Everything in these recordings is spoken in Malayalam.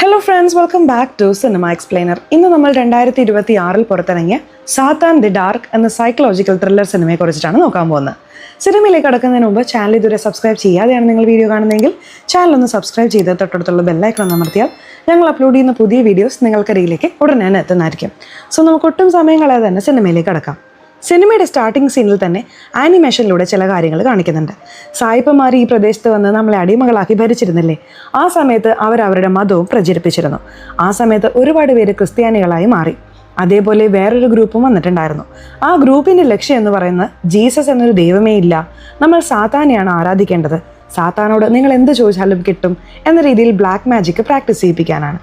Hello friends, welcome back to cinema explainer. ഇന്ന് നമ്മൾ 2026 പുറത്തിറങ്ങിയ സാത്താൻ ദി ഡാർക്ക് എന്ന സൈക്കോളജിക്കൽ ത്രില്ലർ സിനിമയെ കുറിച്ചിട്ടാണ് നോക്കാൻ പോകുന്നത്. സിനിമയിലേക്ക് കടക്കുന്നതിന് മുമ്പ് ചാനൽ ഇതുവരെ സബ്സ്ക്രൈബ് ചെയ്യാതെയാണ് നിങ്ങൾ വീഡിയോ കാണുന്നതെങ്കിൽ ചാനൽ ഒന്ന് സബ്സ്ക്രൈബ് ചെയ്ത് തൊട്ടടുത്തുള്ള ബെല്ലൈക്കൺ അമർത്തിയാൽ ഞങ്ങൾ അപ്ലോഡ് ചെയ്യുന്ന പുതിയ വീഡിയോസ് നിങ്ങൾക്കരികിലേക്ക് ഉടനെ തന്നെ എത്തുന്നതായിരിക്കും. സോ നമുക്ക് ഒട്ടും സമയം കളയാതെ തന്നെ സിനിമയിലേക്ക് കടക്കാം. സിനിമയുടെ സ്റ്റാർട്ടിംഗ് സീനിൽ തന്നെ ആനിമേഷനിലൂടെ ചില കാര്യങ്ങൾ കാണിക്കുന്നുണ്ട്. സായിപ്പന്മാർ ഈ പ്രദേശത്ത് വന്ന് നമ്മളെ അടിമകളാക്കി ഭരിച്ചിരുന്നില്ലേ, ആ സമയത്ത് അവരവരുടെ മതവും പ്രചരിപ്പിച്ചിരുന്നു. ആ സമയത്ത് ഒരുപാട് പേര് ക്രിസ്ത്യാനികളായി മാറി. അതേപോലെ വേറൊരു ഗ്രൂപ്പും വന്നിട്ടുണ്ടായിരുന്നു. ആ ഗ്രൂപ്പിൻ്റെ ലക്ഷ്യം എന്ന് പറയുന്നത് ജീസസ് എന്നൊരു ദൈവമേ ഇല്ല, നമ്മൾ സാത്താനെയാണ് ആരാധിക്കേണ്ടത്, സാത്താനോട് നിങ്ങൾ എന്ത് ചോദിച്ചാലും കിട്ടും എന്ന രീതിയിൽ ബ്ലാക്ക് മാജിക് പ്രാക്ടീസ് ചെയ്യിപ്പിക്കാനാണ്.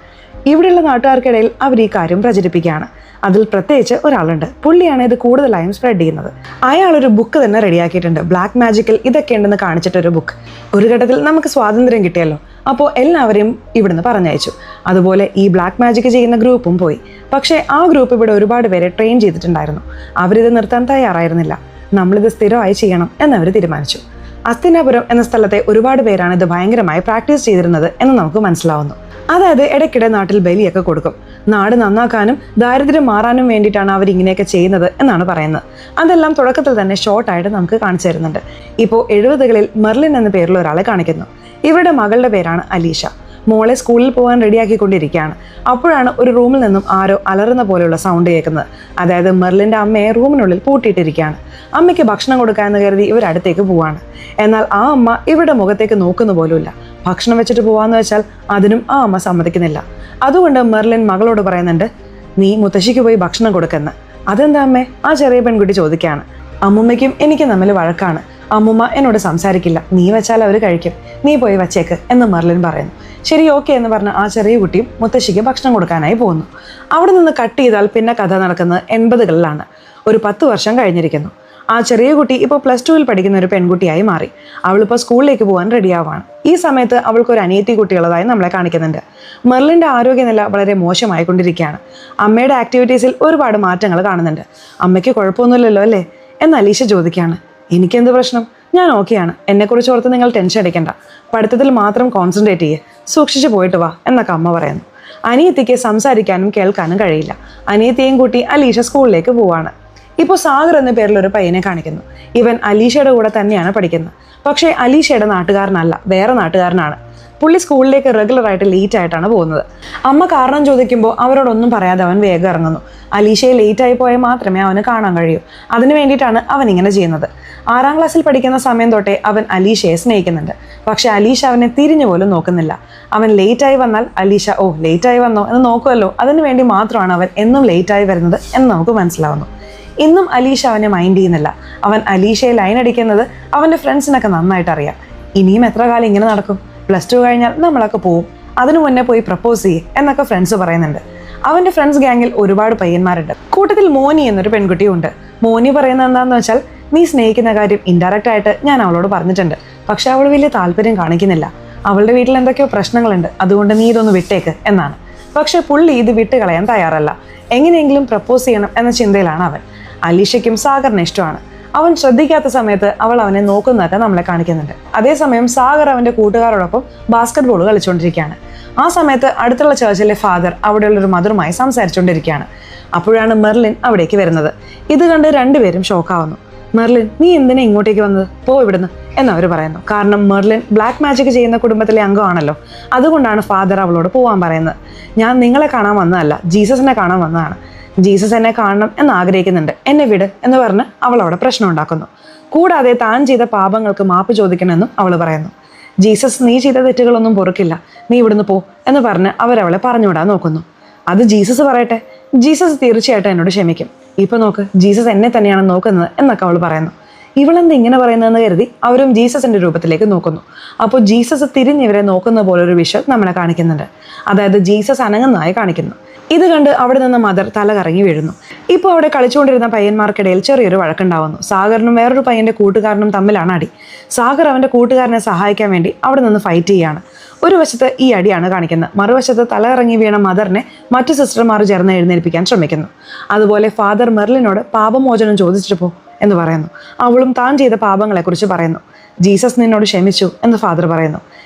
ഇവിടെയുള്ള നാട്ടുകാർക്കിടയിൽ അവർ ഈ കാര്യം പ്രചരിപ്പിക്കുകയാണ്. അതിൽ പ്രത്യേകിച്ച് ഒരാളുണ്ട്, പുള്ളിയാണ് ഇത് കൂടുതലായും സ്പ്രെഡ് ചെയ്യുന്നത്. അയാളൊരു ബുക്ക് തന്നെ റെഡിയാക്കിയിട്ടുണ്ട്, ബ്ലാക്ക് മാജിക്കിൽ ഇതൊക്കെ ഉണ്ടെന്ന് കാണിച്ചിട്ടൊരു ബുക്ക്. ഒരു ഘട്ടത്തിൽ നമുക്ക് സ്വാതന്ത്ര്യം കിട്ടിയല്ലോ, അപ്പോൾ എല്ലാവരെയും ഇവിടുന്ന് പറഞ്ഞയച്ചു. അതുപോലെ ഈ ബ്ലാക്ക് മാജിക് ചെയ്യുന്ന ഗ്രൂപ്പും പോയി. പക്ഷേ ആ ഗ്രൂപ്പ് ഇവിടെ ഒരുപാട് പേരെ ട്രെയിൻ ചെയ്തിട്ടുണ്ടായിരുന്നു. അവരിത് നിർത്താൻ തയ്യാറായിരുന്നില്ല. നമ്മളിത് സ്ഥിരമായി ചെയ്യണം എന്നവർ തീരുമാനിച്ചു. അസ്തിനാപുരം എന്ന സ്ഥലത്തെ ഒരുപാട് പേരാണ് ഇത് ഭയങ്കരമായി പ്രാക്ടീസ് ചെയ്തിരുന്നത് എന്ന് നമുക്ക് മനസ്സിലാവുന്നു. അതായത് ഇടയ്ക്കിടെ നാട്ടിൽ ബലിയൊക്കെ കൊടുക്കും. നാട് നന്നാക്കാനും ദാരിദ്ര്യം മാറാനും വേണ്ടിയിട്ടാണ് അവർ ഇങ്ങനെയൊക്കെ ചെയ്യുന്നത് എന്നാണ് പറയുന്നത്. അതെല്ലാം തുടക്കത്തിൽ തന്നെ ഷോർട്ടായിട്ട് നമുക്ക് കാണിച്ചു തരുന്നുണ്ട്. ഇപ്പോൾ 70കളിൽ മെർലിൻ എന്ന പേരുള്ള ഒരാളെ കാണിക്കുന്നു. ഇവരുടെ മകളുടെ പേരാണ് അലീഷ. മോളെ സ്കൂളിൽ പോകാൻ റെഡിയാക്കിക്കൊണ്ടിരിക്കുകയാണ്. അപ്പോഴാണ് ഒരു റൂമിൽ നിന്നും ആരോ അലറുന്ന പോലെയുള്ള സൗണ്ട് കേൾക്കുന്നത്. അതായത് മെർലിൻ്റെ അമ്മയെ റൂമിനുള്ളിൽ പൂട്ടിയിട്ടിരിക്കുകയാണ്. അമ്മയ്ക്ക് ഭക്ഷണം കൊടുക്കാമെന്ന് കരുതി ഇവരടുത്തേക്ക് പോവാണ്. എന്നാൽ ആ അമ്മ ഇവരുടെ മുഖത്തേക്ക് നോക്കുന്ന പോലുമില്ല. ഭക്ഷണം വെച്ചിട്ട് പോവാന്ന് വെച്ചാൽ അതിനും ആ അമ്മ സമ്മതിക്കുന്നില്ല. അതുകൊണ്ട് മെർലിൻ മകളോട് പറയുന്നുണ്ട്, നീ മുത്തശ്ശിക്ക് പോയി ഭക്ഷണം കൊടുക്കെന്ന്. അതെന്താ അമ്മേ? ആ ചെറിയ പെൺകുട്ടി ചോദിക്കുകയാണ്. അമ്മുമ്മയ്ക്കും എനിക്ക് തമ്മിൽ വഴക്കാണ്, അമ്മുമ്മ എന്നോട് സംസാരിക്കില്ല, നീ വെച്ചാൽ അവർ കഴിക്കും, നീ പോയി വച്ചേക്ക് എന്ന് മെർലിൻ പറയുന്നു. ശരി, ഓക്കെ എന്ന് പറഞ്ഞ് ആ ചെറിയ കുട്ടിയും മുത്തശ്ശിക്ക് ഭക്ഷണം കൊടുക്കാനായി പോകുന്നു. അവിടെ നിന്ന് കട്ട് ചെയ്താൽ പിന്നെ കഥ നടക്കുന്നത് 80കളിലാണ്. ഒരു 10 വർഷം കഴിഞ്ഞിരിക്കുന്നു. ആ ചെറിയ കുട്ടി ഇപ്പോൾ +2 പഠിക്കുന്ന ഒരു പെൺകുട്ടിയായി മാറി. അവളിപ്പോൾ സ്കൂളിലേക്ക് പോകാൻ റെഡിയാവാണ്. ഈ സമയത്ത് അവൾക്കൊരു അനിയത്തി കുട്ടിയുള്ളതായി നമ്മളെ കാണിക്കുന്നുണ്ട്. മെർലിൻ്റെ ആരോഗ്യനില വളരെ മോശമായിക്കൊണ്ടിരിക്കുകയാണ്. അമ്മയുടെ ആക്ടിവിറ്റീസിൽ ഒരുപാട് മാറ്റങ്ങൾ കാണുന്നുണ്ട്. അമ്മയ്ക്ക് കുഴപ്പമൊന്നുമില്ലല്ലോ അല്ലേ എന്ന് അലീഷ ചോദിക്കുകയാണ്. എനിക്കെന്ത് പ്രശ്നം, ഞാൻ ഓക്കെയാണ്, എന്നെക്കുറിച്ച് ഓർത്ത് നിങ്ങൾ ടെൻഷൻ അടിക്കണ്ട, പഠിത്തത്തിൽ മാത്രം കോൺസെൻട്രേറ്റ് ചെയ്യേ, സൂക്ഷിച്ച് പോയിട്ട് വാ എന്നൊക്കെ അമ്മ പറയുന്നു. അനിയത്തിക്ക് സംസാരിക്കാനും കേൾക്കാനും കഴിയില്ല. അനിയത്തിയെയും കൂട്ടി അലീഷ സ്കൂളിലേക്ക് പോവാണ്. ഇപ്പോൾ സാഗർ എന്ന പേരിലൊരു പയ്യനെ കാണിക്കുന്നു. ഇവൻ അലീഷയുടെ കൂടെ തന്നെയാണ് പഠിക്കുന്നത്. പക്ഷേ അലീഷയുടെ നാട്ടുകാരനല്ല, വേറെ നാട്ടുകാരനാണ്. പുള്ളി സ്കൂളിലേക്ക് റെഗുലറായിട്ട് ലേറ്റ് ആയിട്ടാണ് പോകുന്നത്. അമ്മ കാരണം ചോദിക്കുമ്പോൾ അവരോടൊന്നും പറയാതെ അവൻ വേഗം ഇറങ്ങുന്നു. അലീഷയെ ലേറ്റായി പോയാൽ മാത്രമേ അവന് കാണാൻ കഴിയൂ. അതിനു വേണ്ടിയിട്ടാണ് അവൻ ഇങ്ങനെ ചെയ്യുന്നത്. 6ാം ക്ലാസ്സിൽ പഠിക്കുന്ന സമയം തൊട്ടേ അവൻ അലീഷയെ സ്നേഹിക്കുന്നുണ്ട്. പക്ഷെ അലീഷ അവനെ തിരിഞ്ഞു പോലും നോക്കുന്നില്ല. അവൻ ലേറ്റായി വന്നാൽ അലീഷ ഓ ലേറ്റായി വന്നോ എന്ന് നോക്കുമല്ലോ, അതിനു വേണ്ടി മാത്രമാണ് അവൻ എന്നും ലേറ്റായി വരുന്നത് എന്ന് നമുക്ക് മനസ്സിലാവുന്നു. ഇന്നും അലീഷ അവനെ മൈൻഡ് ചെയ്യുന്നില്ല. അവൻ അലീഷയെ ലൈൻ അടിക്കുന്നത് അവൻ്റെ ഫ്രണ്ട്സിനൊക്കെ നന്നായിട്ട് അറിയാം. ഇനിയും എത്ര കാലം ഇങ്ങനെ നടക്കും, +2 കഴിഞ്ഞാൽ നമ്മളൊക്കെ പോവും, അതിനു മുന്നേ പോയി പ്രപ്പോസ് ചെയ്യേ എന്നൊക്കെ ഫ്രണ്ട്സ് പറയുന്നുണ്ട്. അവൻ്റെ ഫ്രണ്ട്സ് ഗ്യാങ്ങിൽ ഒരുപാട് പയ്യന്മാരുണ്ട്. കൂട്ടത്തിൽ മോനി എന്നൊരു പെൺകുട്ടിയും ഉണ്ട്. മോനി പറയുന്നത് എന്താണെന്ന് വെച്ചാൽ, നീ സ്നേഹിക്കുന്ന കാര്യം ഇൻഡയറക്റ്റ് ആയിട്ട് ഞാൻ അവളോട് പറഞ്ഞിട്ടുണ്ട്, പക്ഷെ അവൾ വലിയ താല്പര്യം കാണിക്കുന്നില്ല, അവളുടെ വീട്ടിൽ എന്തൊക്കെയോ പ്രശ്നങ്ങളുണ്ട്, അതുകൊണ്ട് നീ ഇതൊന്ന് വിട്ടേക്ക് എന്നാണ്. പക്ഷെ പുള്ളി ഇത് വിട്ട് കളയാൻ തയ്യാറല്ല. എങ്ങനെയെങ്കിലും പ്രപ്പോസ് ചെയ്യണം എന്ന ചിന്തയിലാണ് അവൻ. അലീഷയ്ക്കും സാഗറിനെ ഇഷ്ടമാണ്. അവൻ ശ്രദ്ധിക്കാത്ത സമയത്ത് അവൾ അവനെ നോക്കുന്നതൊക്കെ നമ്മളെ കാണിക്കുന്നുണ്ട്. അതേസമയം സാഗർ അവൻ്റെ കൂട്ടുകാരോടൊപ്പം ബാസ്കറ്റ് ബോൾ കളിച്ചുകൊണ്ടിരിക്കുകയാണ്. ആ സമയത്ത് അടുത്തുള്ള ചേർച്ചിലെ ഫാദർ അവിടെയുള്ളൊരു മദറുമായി സംസാരിച്ചുകൊണ്ടിരിക്കുകയാണ്. അപ്പോഴാണ് മെർലിൻ അവിടേക്ക് വരുന്നത്. ഇത് കണ്ട് രണ്ടുപേരും ഷോക്കാവുന്നു. മെർലിൻ, നീ എന്തിനാ ഇങ്ങോട്ടേക്ക് വന്നത്, പോ ഇവിടുന്ന് എന്നവർ പറയുന്നു. കാരണം മെർലിൻ ബ്ലാക്ക് മാജിക് ചെയ്യുന്ന കുടുംബത്തിലെ അംഗമാണല്ലോ, അതുകൊണ്ടാണ് ഫാദർ അവളോട് പോകാൻ പറയുന്നത്. ഞാൻ നിങ്ങളെ കാണാൻ വന്നതല്ല, ജീസസിനെ കാണാൻ വന്നതാണ്. ജീസസ് എന്നെ കാണണം എന്ന് ആഗ്രഹിക്കുന്നുണ്ട്, എന്നെ വിട് എന്ന് പറഞ്ഞ് അവൾ അവിടെ പ്രശ്നം ഉണ്ടാക്കുന്നു. കൂടാതെ താൻ ചെയ്ത പാപങ്ങൾക്ക് മാപ്പ് ചോദിക്കണമെന്നും അവൾ പറയുന്നു. ജീസസ് നീ ചെയ്ത തെറ്റുകളൊന്നും പൊറുക്കില്ല, നീ ഇവിടുന്ന് പോ എന്ന് പറഞ്ഞ് അവരവളെ പറഞ്ഞുവിടാൻ നോക്കുന്നു. അത് ജീസസ് പറയട്ടെ, ജീസസ് തീർച്ചയായിട്ടും എന്നോട് ക്ഷമിക്കും. ഇപ്പൊ നോക്ക്, ജീസസ് എന്നെ തന്നെയാണ് നോക്കുന്നത് എന്നൊക്കെ അവൾ പറയുന്നു. ഇവളെന്ത് ഇങ്ങനെ പറയുന്നതെന്ന് കരുതി അവരും ജീസസിന്റെ രൂപത്തിലേക്ക് നോക്കുന്നു. അപ്പോൾ ജീസസ് തിരിഞ്ഞിവരെ നോക്കുന്ന പോലൊരു വിഷ്വൽ നമ്മളെ കാണിക്കുന്നുണ്ട്. അതായത് ജീസസ് അനങ്ങുന്നതായി കാണിക്കുന്നു. ഇത് കണ്ട് അവിടെ നിന്ന് മദർ തല കറങ്ങി വീഴുന്നു. ഇപ്പോൾ അവിടെ കളിച്ചുകൊണ്ടിരുന്ന പയ്യന്മാർക്കിടയിൽ ചെറിയൊരു വഴക്കുണ്ടാവുന്നു. സാഗറിനും വേറൊരു പയ്യൻ്റെ കൂട്ടുകാരനും തമ്മിലാണ് അടി. സാഗർ അവൻ്റെ കൂട്ടുകാരനെ സഹായിക്കാൻ വേണ്ടി അവിടെ നിന്ന് ഫൈറ്റ് ചെയ്യുകയാണ്. ഒരു വശത്ത് ഈ അടിയാണ് കാണിക്കുന്നത്, മറുവശത്ത് തല കറങ്ങി വീണ മദറിനെ മറ്റു സിസ്റ്റർമാർ ചേർന്ന് എഴുന്നേൽപ്പിക്കാൻ ശ്രമിക്കുന്നു. അതുപോലെ ഫാദർ മെർലിനോട് പാപമോചനം ചോദിച്ചിട്ട് പോ എന്ന് പറയുന്നു. അവളും താൻ ചെയ്ത പാപങ്ങളെക്കുറിച്ച് പറയുന്നു. ജീസസ് നിന്നോട് ക്ഷമിച്ചു എന്ന് ഫാദർ പറയുന്നു.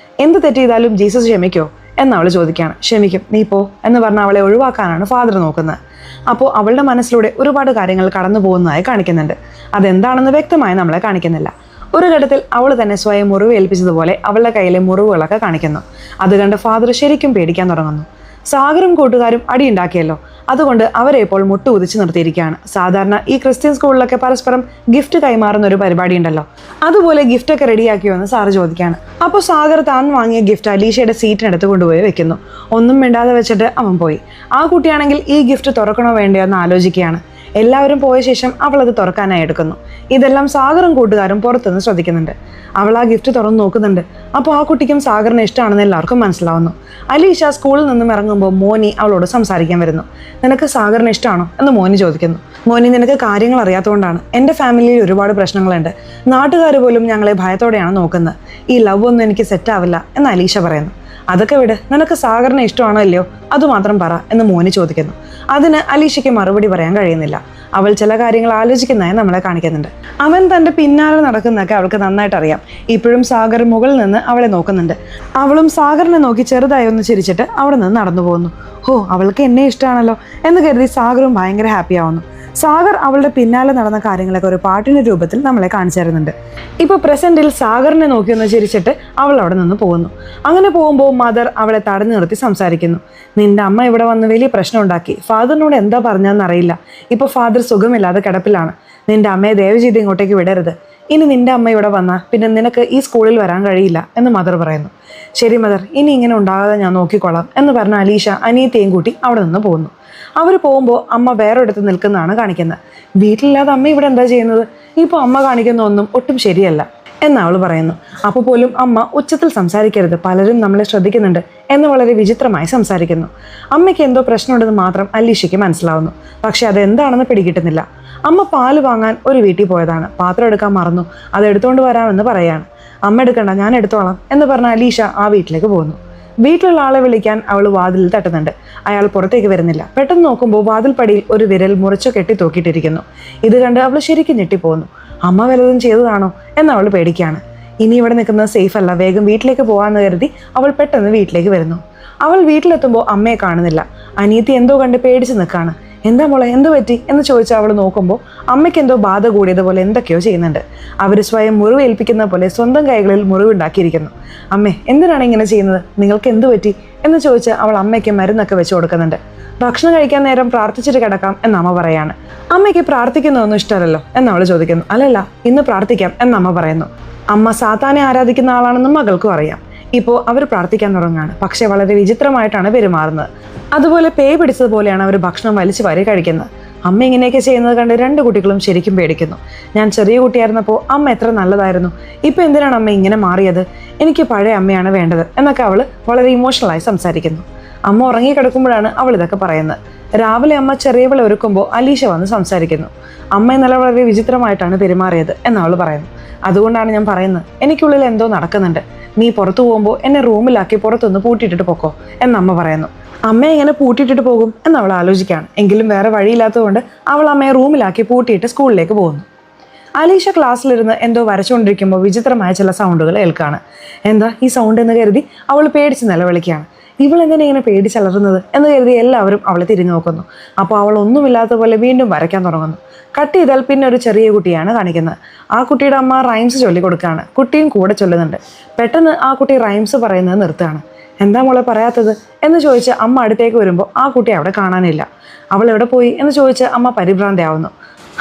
എന്ത് തെറ്റ് ചെയ്താലും ജീസസ് ക്ഷമിക്കോ എന്നവൾ ചോദിക്കുകയാണ്. ക്ഷമിക്കും, നീ പോ എന്ന് പറഞ്ഞ് അവളെ ഒഴിവാക്കാനാണ് ഫാദർ നോക്കുന്നത്. അപ്പോൾ അവളുടെ മനസ്സിലൂടെ ഒരുപാട് കാര്യങ്ങൾ കടന്നു പോകുന്നതായി കാണിക്കുന്നുണ്ട്. അതെന്താണെന്ന് വ്യക്തമായി നമ്മളെ കാണിക്കുന്നില്ല. ഒരു ഘട്ടത്തിൽ അവൾ തന്നെ സ്വയം മുറിവ് ഏൽപ്പിച്ചതുപോലെ അവളുടെ കയ്യിലെ മുറിവുകളൊക്കെ കാണിക്കുന്നു. അത് കണ്ട് ഫാദർ ശരിക്കും പേടിക്കാൻ തുടങ്ങുന്നു. സാഗറും കൂട്ടുകാരും അടിയുണ്ടാക്കിയല്ലോ, അതുകൊണ്ട് അവരെ ഇപ്പോൾ മുട്ടുകുതിച്ച് നിർത്തിയിരിക്കുകയാണ്. സാധാരണ ഈ ക്രിസ്ത്യൻ സ്കൂളിലൊക്കെ പരസ്പരം ഗിഫ്റ്റ് കൈമാറുന്ന ഒരു പരിപാടി ഉണ്ടല്ലോ, അതുപോലെ ഗിഫ്റ്റൊക്കെ റെഡിയാക്കിയോ എന്ന് സാറ് ചോദിക്കുകയാണ്. അപ്പോൾ സാഗർ താൻ വാങ്ങിയ ഗിഫ്റ്റ് അലീഷയുടെ സീറ്റിനടുത്ത് കൊണ്ടുപോയി വെക്കുന്നു. ഒന്നും മിണ്ടാതെ വെച്ചിട്ട് അവൻ പോയി. ആ കുട്ടിയാണെങ്കിൽ ഈ ഗിഫ്റ്റ് തുറക്കണോ വേണ്ടയോ എന്ന് ആലോചിക്കുകയാണ്. എല്ലാവരും പോയ ശേഷം അവൾ അത് തുറക്കാനായി എടുക്കുന്നു. ഇതെല്ലാം സാഗറും കൂട്ടുകാരും പുറത്തുനിന്ന് ശ്രദ്ധിക്കുന്നുണ്ട്. അവൾ ആ ഗിഫ്റ്റ് തുറന്ന് നോക്കുന്നുണ്ട്. അപ്പോൾ ആ കുട്ടിക്കും സാഗറിന് ഇഷ്ടമാണെന്ന് എല്ലാവർക്കും മനസ്സിലാവുന്നു. അലീഷ സ്കൂളിൽ നിന്നും ഇറങ്ങുമ്പോൾ മോനി അവളോട് സംസാരിക്കാൻ വരുന്നു. നിനക്ക് സാഗറിന് ഇഷ്ടമാണോ എന്ന് മോനി ചോദിക്കുന്നു. മോനി, നിനക്ക് കാര്യങ്ങൾ അറിയാത്തതുകൊണ്ടാണ്. എൻ്റെ ഫാമിലിയിൽ ഒരുപാട് പ്രശ്നങ്ങളുണ്ട്. നാട്ടുകാർ പോലും ഞങ്ങളെ ഭയത്തോടെയാണ് നോക്കുന്നത്. ഈ ലവ് ഒന്നും എനിക്ക് സെറ്റാവില്ല എന്ന് അലീഷ പറയുന്നു. അതൊക്കെ വിട്, നിനക്ക് സാഗറിനെ ഇഷ്ടമാണോ അല്ലയോ അതുമാത്രം പറ എന്ന് മോനി ചോദിക്കുന്നു. അതിന് അലീഷയ്ക്ക് മറുപടി പറയാൻ കഴിയുന്നില്ല. അവൾ ചില കാര്യങ്ങൾ ആലോചിക്കുന്നതായി നമ്മളെ കാണിക്കുന്നുണ്ട്. അവൻ തൻ്റെ പിന്നാലെ നടക്കുന്നതൊക്കെ അവൾക്ക് നന്നായിട്ട് അറിയാം. ഇപ്പോഴും സാഗർ മുകളിൽ നിന്ന് അവളെ നോക്കുന്നുണ്ട്. അവളും സാഗറിനെ നോക്കി ചെറുതായി ഒന്ന് ചിരിച്ചിട്ട് അവിടെ നിന്ന് നടന്നു പോകുന്നു. ഹോ, അവൾക്ക് എന്നെ ഇഷ്ടമാണല്ലോ എന്ന് കരുതി സാഗറും ഭയങ്കര ഹാപ്പി ആവുന്നു. സാഗർ അവളുടെ പിന്നാലെ നടന്ന കാര്യങ്ങളൊക്കെ ഒരു പാട്ടിൻ്റെ രൂപത്തിൽ നമ്മളെ കാണിച്ചു തരുന്നുണ്ട്. ഇപ്പോൾ പ്രസന്റിൽ സാഗറിനെ നോക്കി ഒന്ന് ചിരിച്ചിട്ട് അവൾ അവിടെ നിന്ന് പോകുന്നു. അങ്ങനെ പോകുമ്പോൾ മദർ അവളെ തടഞ്ഞു നിർത്തി സംസാരിക്കുന്നു. നിന്റെ അമ്മ ഇവിടെ വന്ന് വലിയ പ്രശ്നം ഉണ്ടാക്കി. ഫാദറിനോട് എന്താ പറഞ്ഞതെന്നറിയില്ല. ഇപ്പോൾ ഫാദർ സുഖമില്ലാതെ കിടപ്പിലാണ്. നിന്റെ അമ്മയെ ദയവ് ചെയ്ത് ഇങ്ങോട്ടേക്ക് വിടരുത്. ഇനി നിന്റെ അമ്മ ഇവിടെ വന്നാൽ പിന്നെ നിനക്ക് ഈ സ്കൂളിൽ വരാൻ കഴിയില്ല എന്ന് മദർ പറയുന്നു. ശരി മദർ, ഇനി ഇങ്ങനെ ഉണ്ടാകാതെ ഞാൻ നോക്കിക്കോളാം എന്ന് പറഞ്ഞ അലീഷ അനിയത്തെയും കൂട്ടി അവിടെ നിന്ന് പോകുന്നു. അവർ പോകുമ്പോൾ അമ്മ വേറൊരിടത്ത് നിൽക്കുന്നതാണ് കാണിക്കുന്നത്. വീട്ടിലില്ലാതെ അമ്മ ഇവിടെ എന്താ ചെയ്യുന്നത്? ഇപ്പോൾ അമ്മ കാണിക്കുന്ന ഒന്നും ഒട്ടും ശരിയല്ല എന്ന് അവൾ പറയുന്നു. അപ്പോൾ പോലും അമ്മ ഉച്ചത്തിൽ സംസാരിക്കരുത്, പലരും നമ്മളെ ശ്രദ്ധിക്കുന്നുണ്ട് എന്ന് വളരെ വിചിത്രമായി സംസാരിക്കുന്നു. അമ്മയ്ക്ക് എന്തോ പ്രശ്നമുണ്ടെന്ന് മാത്രം അലീഷയ്ക്ക് മനസ്സിലാവുന്നു. പക്ഷെ അതെന്താണെന്ന് പിടികിട്ടുന്നില്ല. അമ്മ പാല് വാങ്ങാൻ ഒരു വീട്ടിൽ പോയതാണ്. പാത്രം എടുക്കാൻ മറന്നു. അത് എടുത്തുകൊണ്ട് വരാമെന്ന് പറയാണ്. അമ്മ എടുക്കണ്ട, ഞാൻ എടുത്തോളാം എന്ന് പറഞ്ഞ അലീഷ ആ വീട്ടിലേക്ക് പോകുന്നു. വീട്ടിലുള്ള ആളെ വിളിക്കാൻ അവൾ വാതിലിൽ തട്ടുന്നുണ്ട്. അയാൾ പുറത്തേക്ക് വരുന്നില്ല. പെട്ടെന്ന് നോക്കുമ്പോൾ വാതിൽപ്പടിയിൽ ഒരു വിരൽ മുറിച്ചു കെട്ടി തൂക്കിയിട്ടിരിക്കുന്നു. ഇത് കണ്ട് അവൾ ശരിക്കും ഞെട്ടിപ്പോകുന്നു. അമ്മ വല്ലതും ചെയ്തതാണോ എന്ന് അവൾ പേടിക്കുകയാണ്. ഇനി ഇവിടെ നിൽക്കുന്നത് സേഫ് അല്ല, വേഗം വീട്ടിലേക്ക് പോകാമെന്ന് കരുതി അവൾ പെട്ടെന്ന് വീട്ടിലേക്ക് വരുന്നു. അവൾ വീട്ടിലെത്തുമ്പോൾ അമ്മയെ കാണുന്നില്ല. അനിയത്തി എന്തോ കണ്ട് പേടിച്ച് നിൽക്കുകയാണ്. എന്താ മോളെ, എന്ത് പറ്റി എന്ന് ചോദിച്ചാൽ അവൾ നോക്കുമ്പോൾ അമ്മയ്ക്ക് എന്തോ ബാധ കൂടിയതുപോലെ എന്തൊക്കെയോ ചെയ്യുന്നുണ്ട്. അവർ സ്വയം മുറിവ് ഏൽപ്പിക്കുന്ന പോലെ സ്വന്തം കൈകളിൽ മുറിവുണ്ടാക്കിയിരിക്കുന്നു. അമ്മേ, എന്തിനാണ് ഇങ്ങനെ ചെയ്യുന്നത്? നിങ്ങൾക്ക് എന്ത് പറ്റി എന്ന് ചോദിച്ച് അവൾ അമ്മയ്ക്ക് മരുന്നൊക്കെ വെച്ച് കൊടുക്കുന്നുണ്ട്. ഭക്ഷണം കഴിക്കാൻ നേരം പ്രാർത്ഥിച്ചിട്ട് കിടക്കാം എന്ന് അമ്മ പറയാണ്. അമ്മയ്ക്ക് പ്രാർത്ഥിക്കുന്നതൊന്നും ഇഷ്ടമല്ലല്ലോ എന്ന് അവൾ ചോദിക്കുന്നു. അല്ലല്ല, ഇന്ന് പ്രാർത്ഥിക്കാം എന്ന് അമ്മ പറയുന്നു. അമ്മ സാത്താനെ ആരാധിക്കുന്ന ആളാണെന്നും മകൾക്കും അറിയാം. ഇപ്പോൾ അവർ പ്രാർത്ഥിക്കാൻ തുടങ്ങുകയാണ്. പക്ഷെ വളരെ വിചിത്രമായിട്ടാണ് പെരുമാറുന്നത്. അതുപോലെ പേ പിടിച്ചതുപോലെയാണ് അവർ ഭക്ഷണം വലിച്ചു വാരി കഴിക്കുന്നത്. അമ്മ ഇങ്ങനെയൊക്കെ ചെയ്യുന്നത് കണ്ട് രണ്ട് കുട്ടികളും ശരിക്കും പേടിക്കുന്നു. ഞാൻ ചെറിയ കുട്ടിയായിരുന്നപ്പോൾ അമ്മ എത്ര നല്ലതായിരുന്നു, ഇപ്പോൾ എന്തിനാണ് അമ്മ ഇങ്ങനെ മാറിയത്? എനിക്ക് പഴയ അമ്മയാണ് വേണ്ടത് എന്നൊക്കെ അവൾ വളരെ ഇമോഷണലായി സംസാരിക്കുന്നു. അമ്മ ഉറങ്ങിക്കിടക്കുമ്പോഴാണ് അവൾ ഇതൊക്കെ പറയുന്നത്. രാവിലെ അമ്മ ചെറിയവളെ ഒരുക്കുമ്പോൾ അലീഷ വന്ന് സംസാരിക്കുന്നു. അമ്മ ഇന്നലെ വളരെ വിചിത്രമായിട്ടാണ് പെരുമാറിയത് എന്നവൾ പറയുന്നു. അതുകൊണ്ടാണ് ഞാൻ പറയുന്നത്, എനിക്കുള്ളിൽ എന്തോ നടക്കുന്നുണ്ട്. നീ പുറത്തു പോകുമ്പോൾ എന്നെ റൂമിലാക്കി പുറത്തൊന്ന് പൂട്ടിയിട്ടിട്ട് പൊക്കോ എന്നമ്മ പറയുന്നു. അമ്മ എങ്ങനെ പൂട്ടിയിട്ടിട്ട് പോകും എന്നവൾ ആലോചിക്കുകയാണ്. എങ്കിലും വേറെ വഴിയില്ലാത്തതുകൊണ്ട് അവൾ അമ്മയെ റൂമിലാക്കി പൂട്ടിയിട്ട് സ്കൂളിലേക്ക് പോകുന്നു. അലീഷ ക്ലാസ്സിലിരുന്ന് എന്തോ വരച്ചുകൊണ്ടിരിക്കുമ്പോൾ വിചിത്രമായ ചില സൗണ്ടുകൾ കേൾക്കുകയാണ്. എന്താ ഈ സൗണ്ട് എന്ന് കരുതി അവൾ പേടിച്ച് നിലവിളിക്കുകയാണ്. ഇവളെങ്ങനെ ഇങ്ങനെ പേടിച്ചലറുന്നത് എന്ന് കരുതി എല്ലാവരും അവളെ തിരിഞ്ഞു നോക്കുന്നു. അപ്പോൾ അവൾ ഒന്നുമില്ലാത്ത പോലെ വീണ്ടും വരയ്ക്കാൻ തുടങ്ങുന്നു. കട്ട് ചെയ്താൽ പിന്നെ ഒരു ചെറിയ കുട്ടിയാണ് കാണിക്കുന്നത്. ആ കുട്ടിയുടെ അമ്മ റൈംസ് ചൊല്ലിക്കൊടുക്കുകയാണ്. കുട്ടിയും കൂടെ ചൊല്ലുന്നുണ്ട്. പെട്ടെന്ന് ആ കുട്ടി റൈംസ് പറയുന്നത് നിർത്തുകയാണ്. എന്താ മോളെ പറയാത്തത് എന്ന് ചോദിച്ച് അമ്മ അടുത്തേക്ക് വരുമ്പോൾ ആ കുട്ടി അവിടെ കാണാനില്ല. അവൾ എവിടെ പോയി എന്ന് ചോദിച്ച് അമ്മ പരിഭ്രാന്തയാവുന്നു.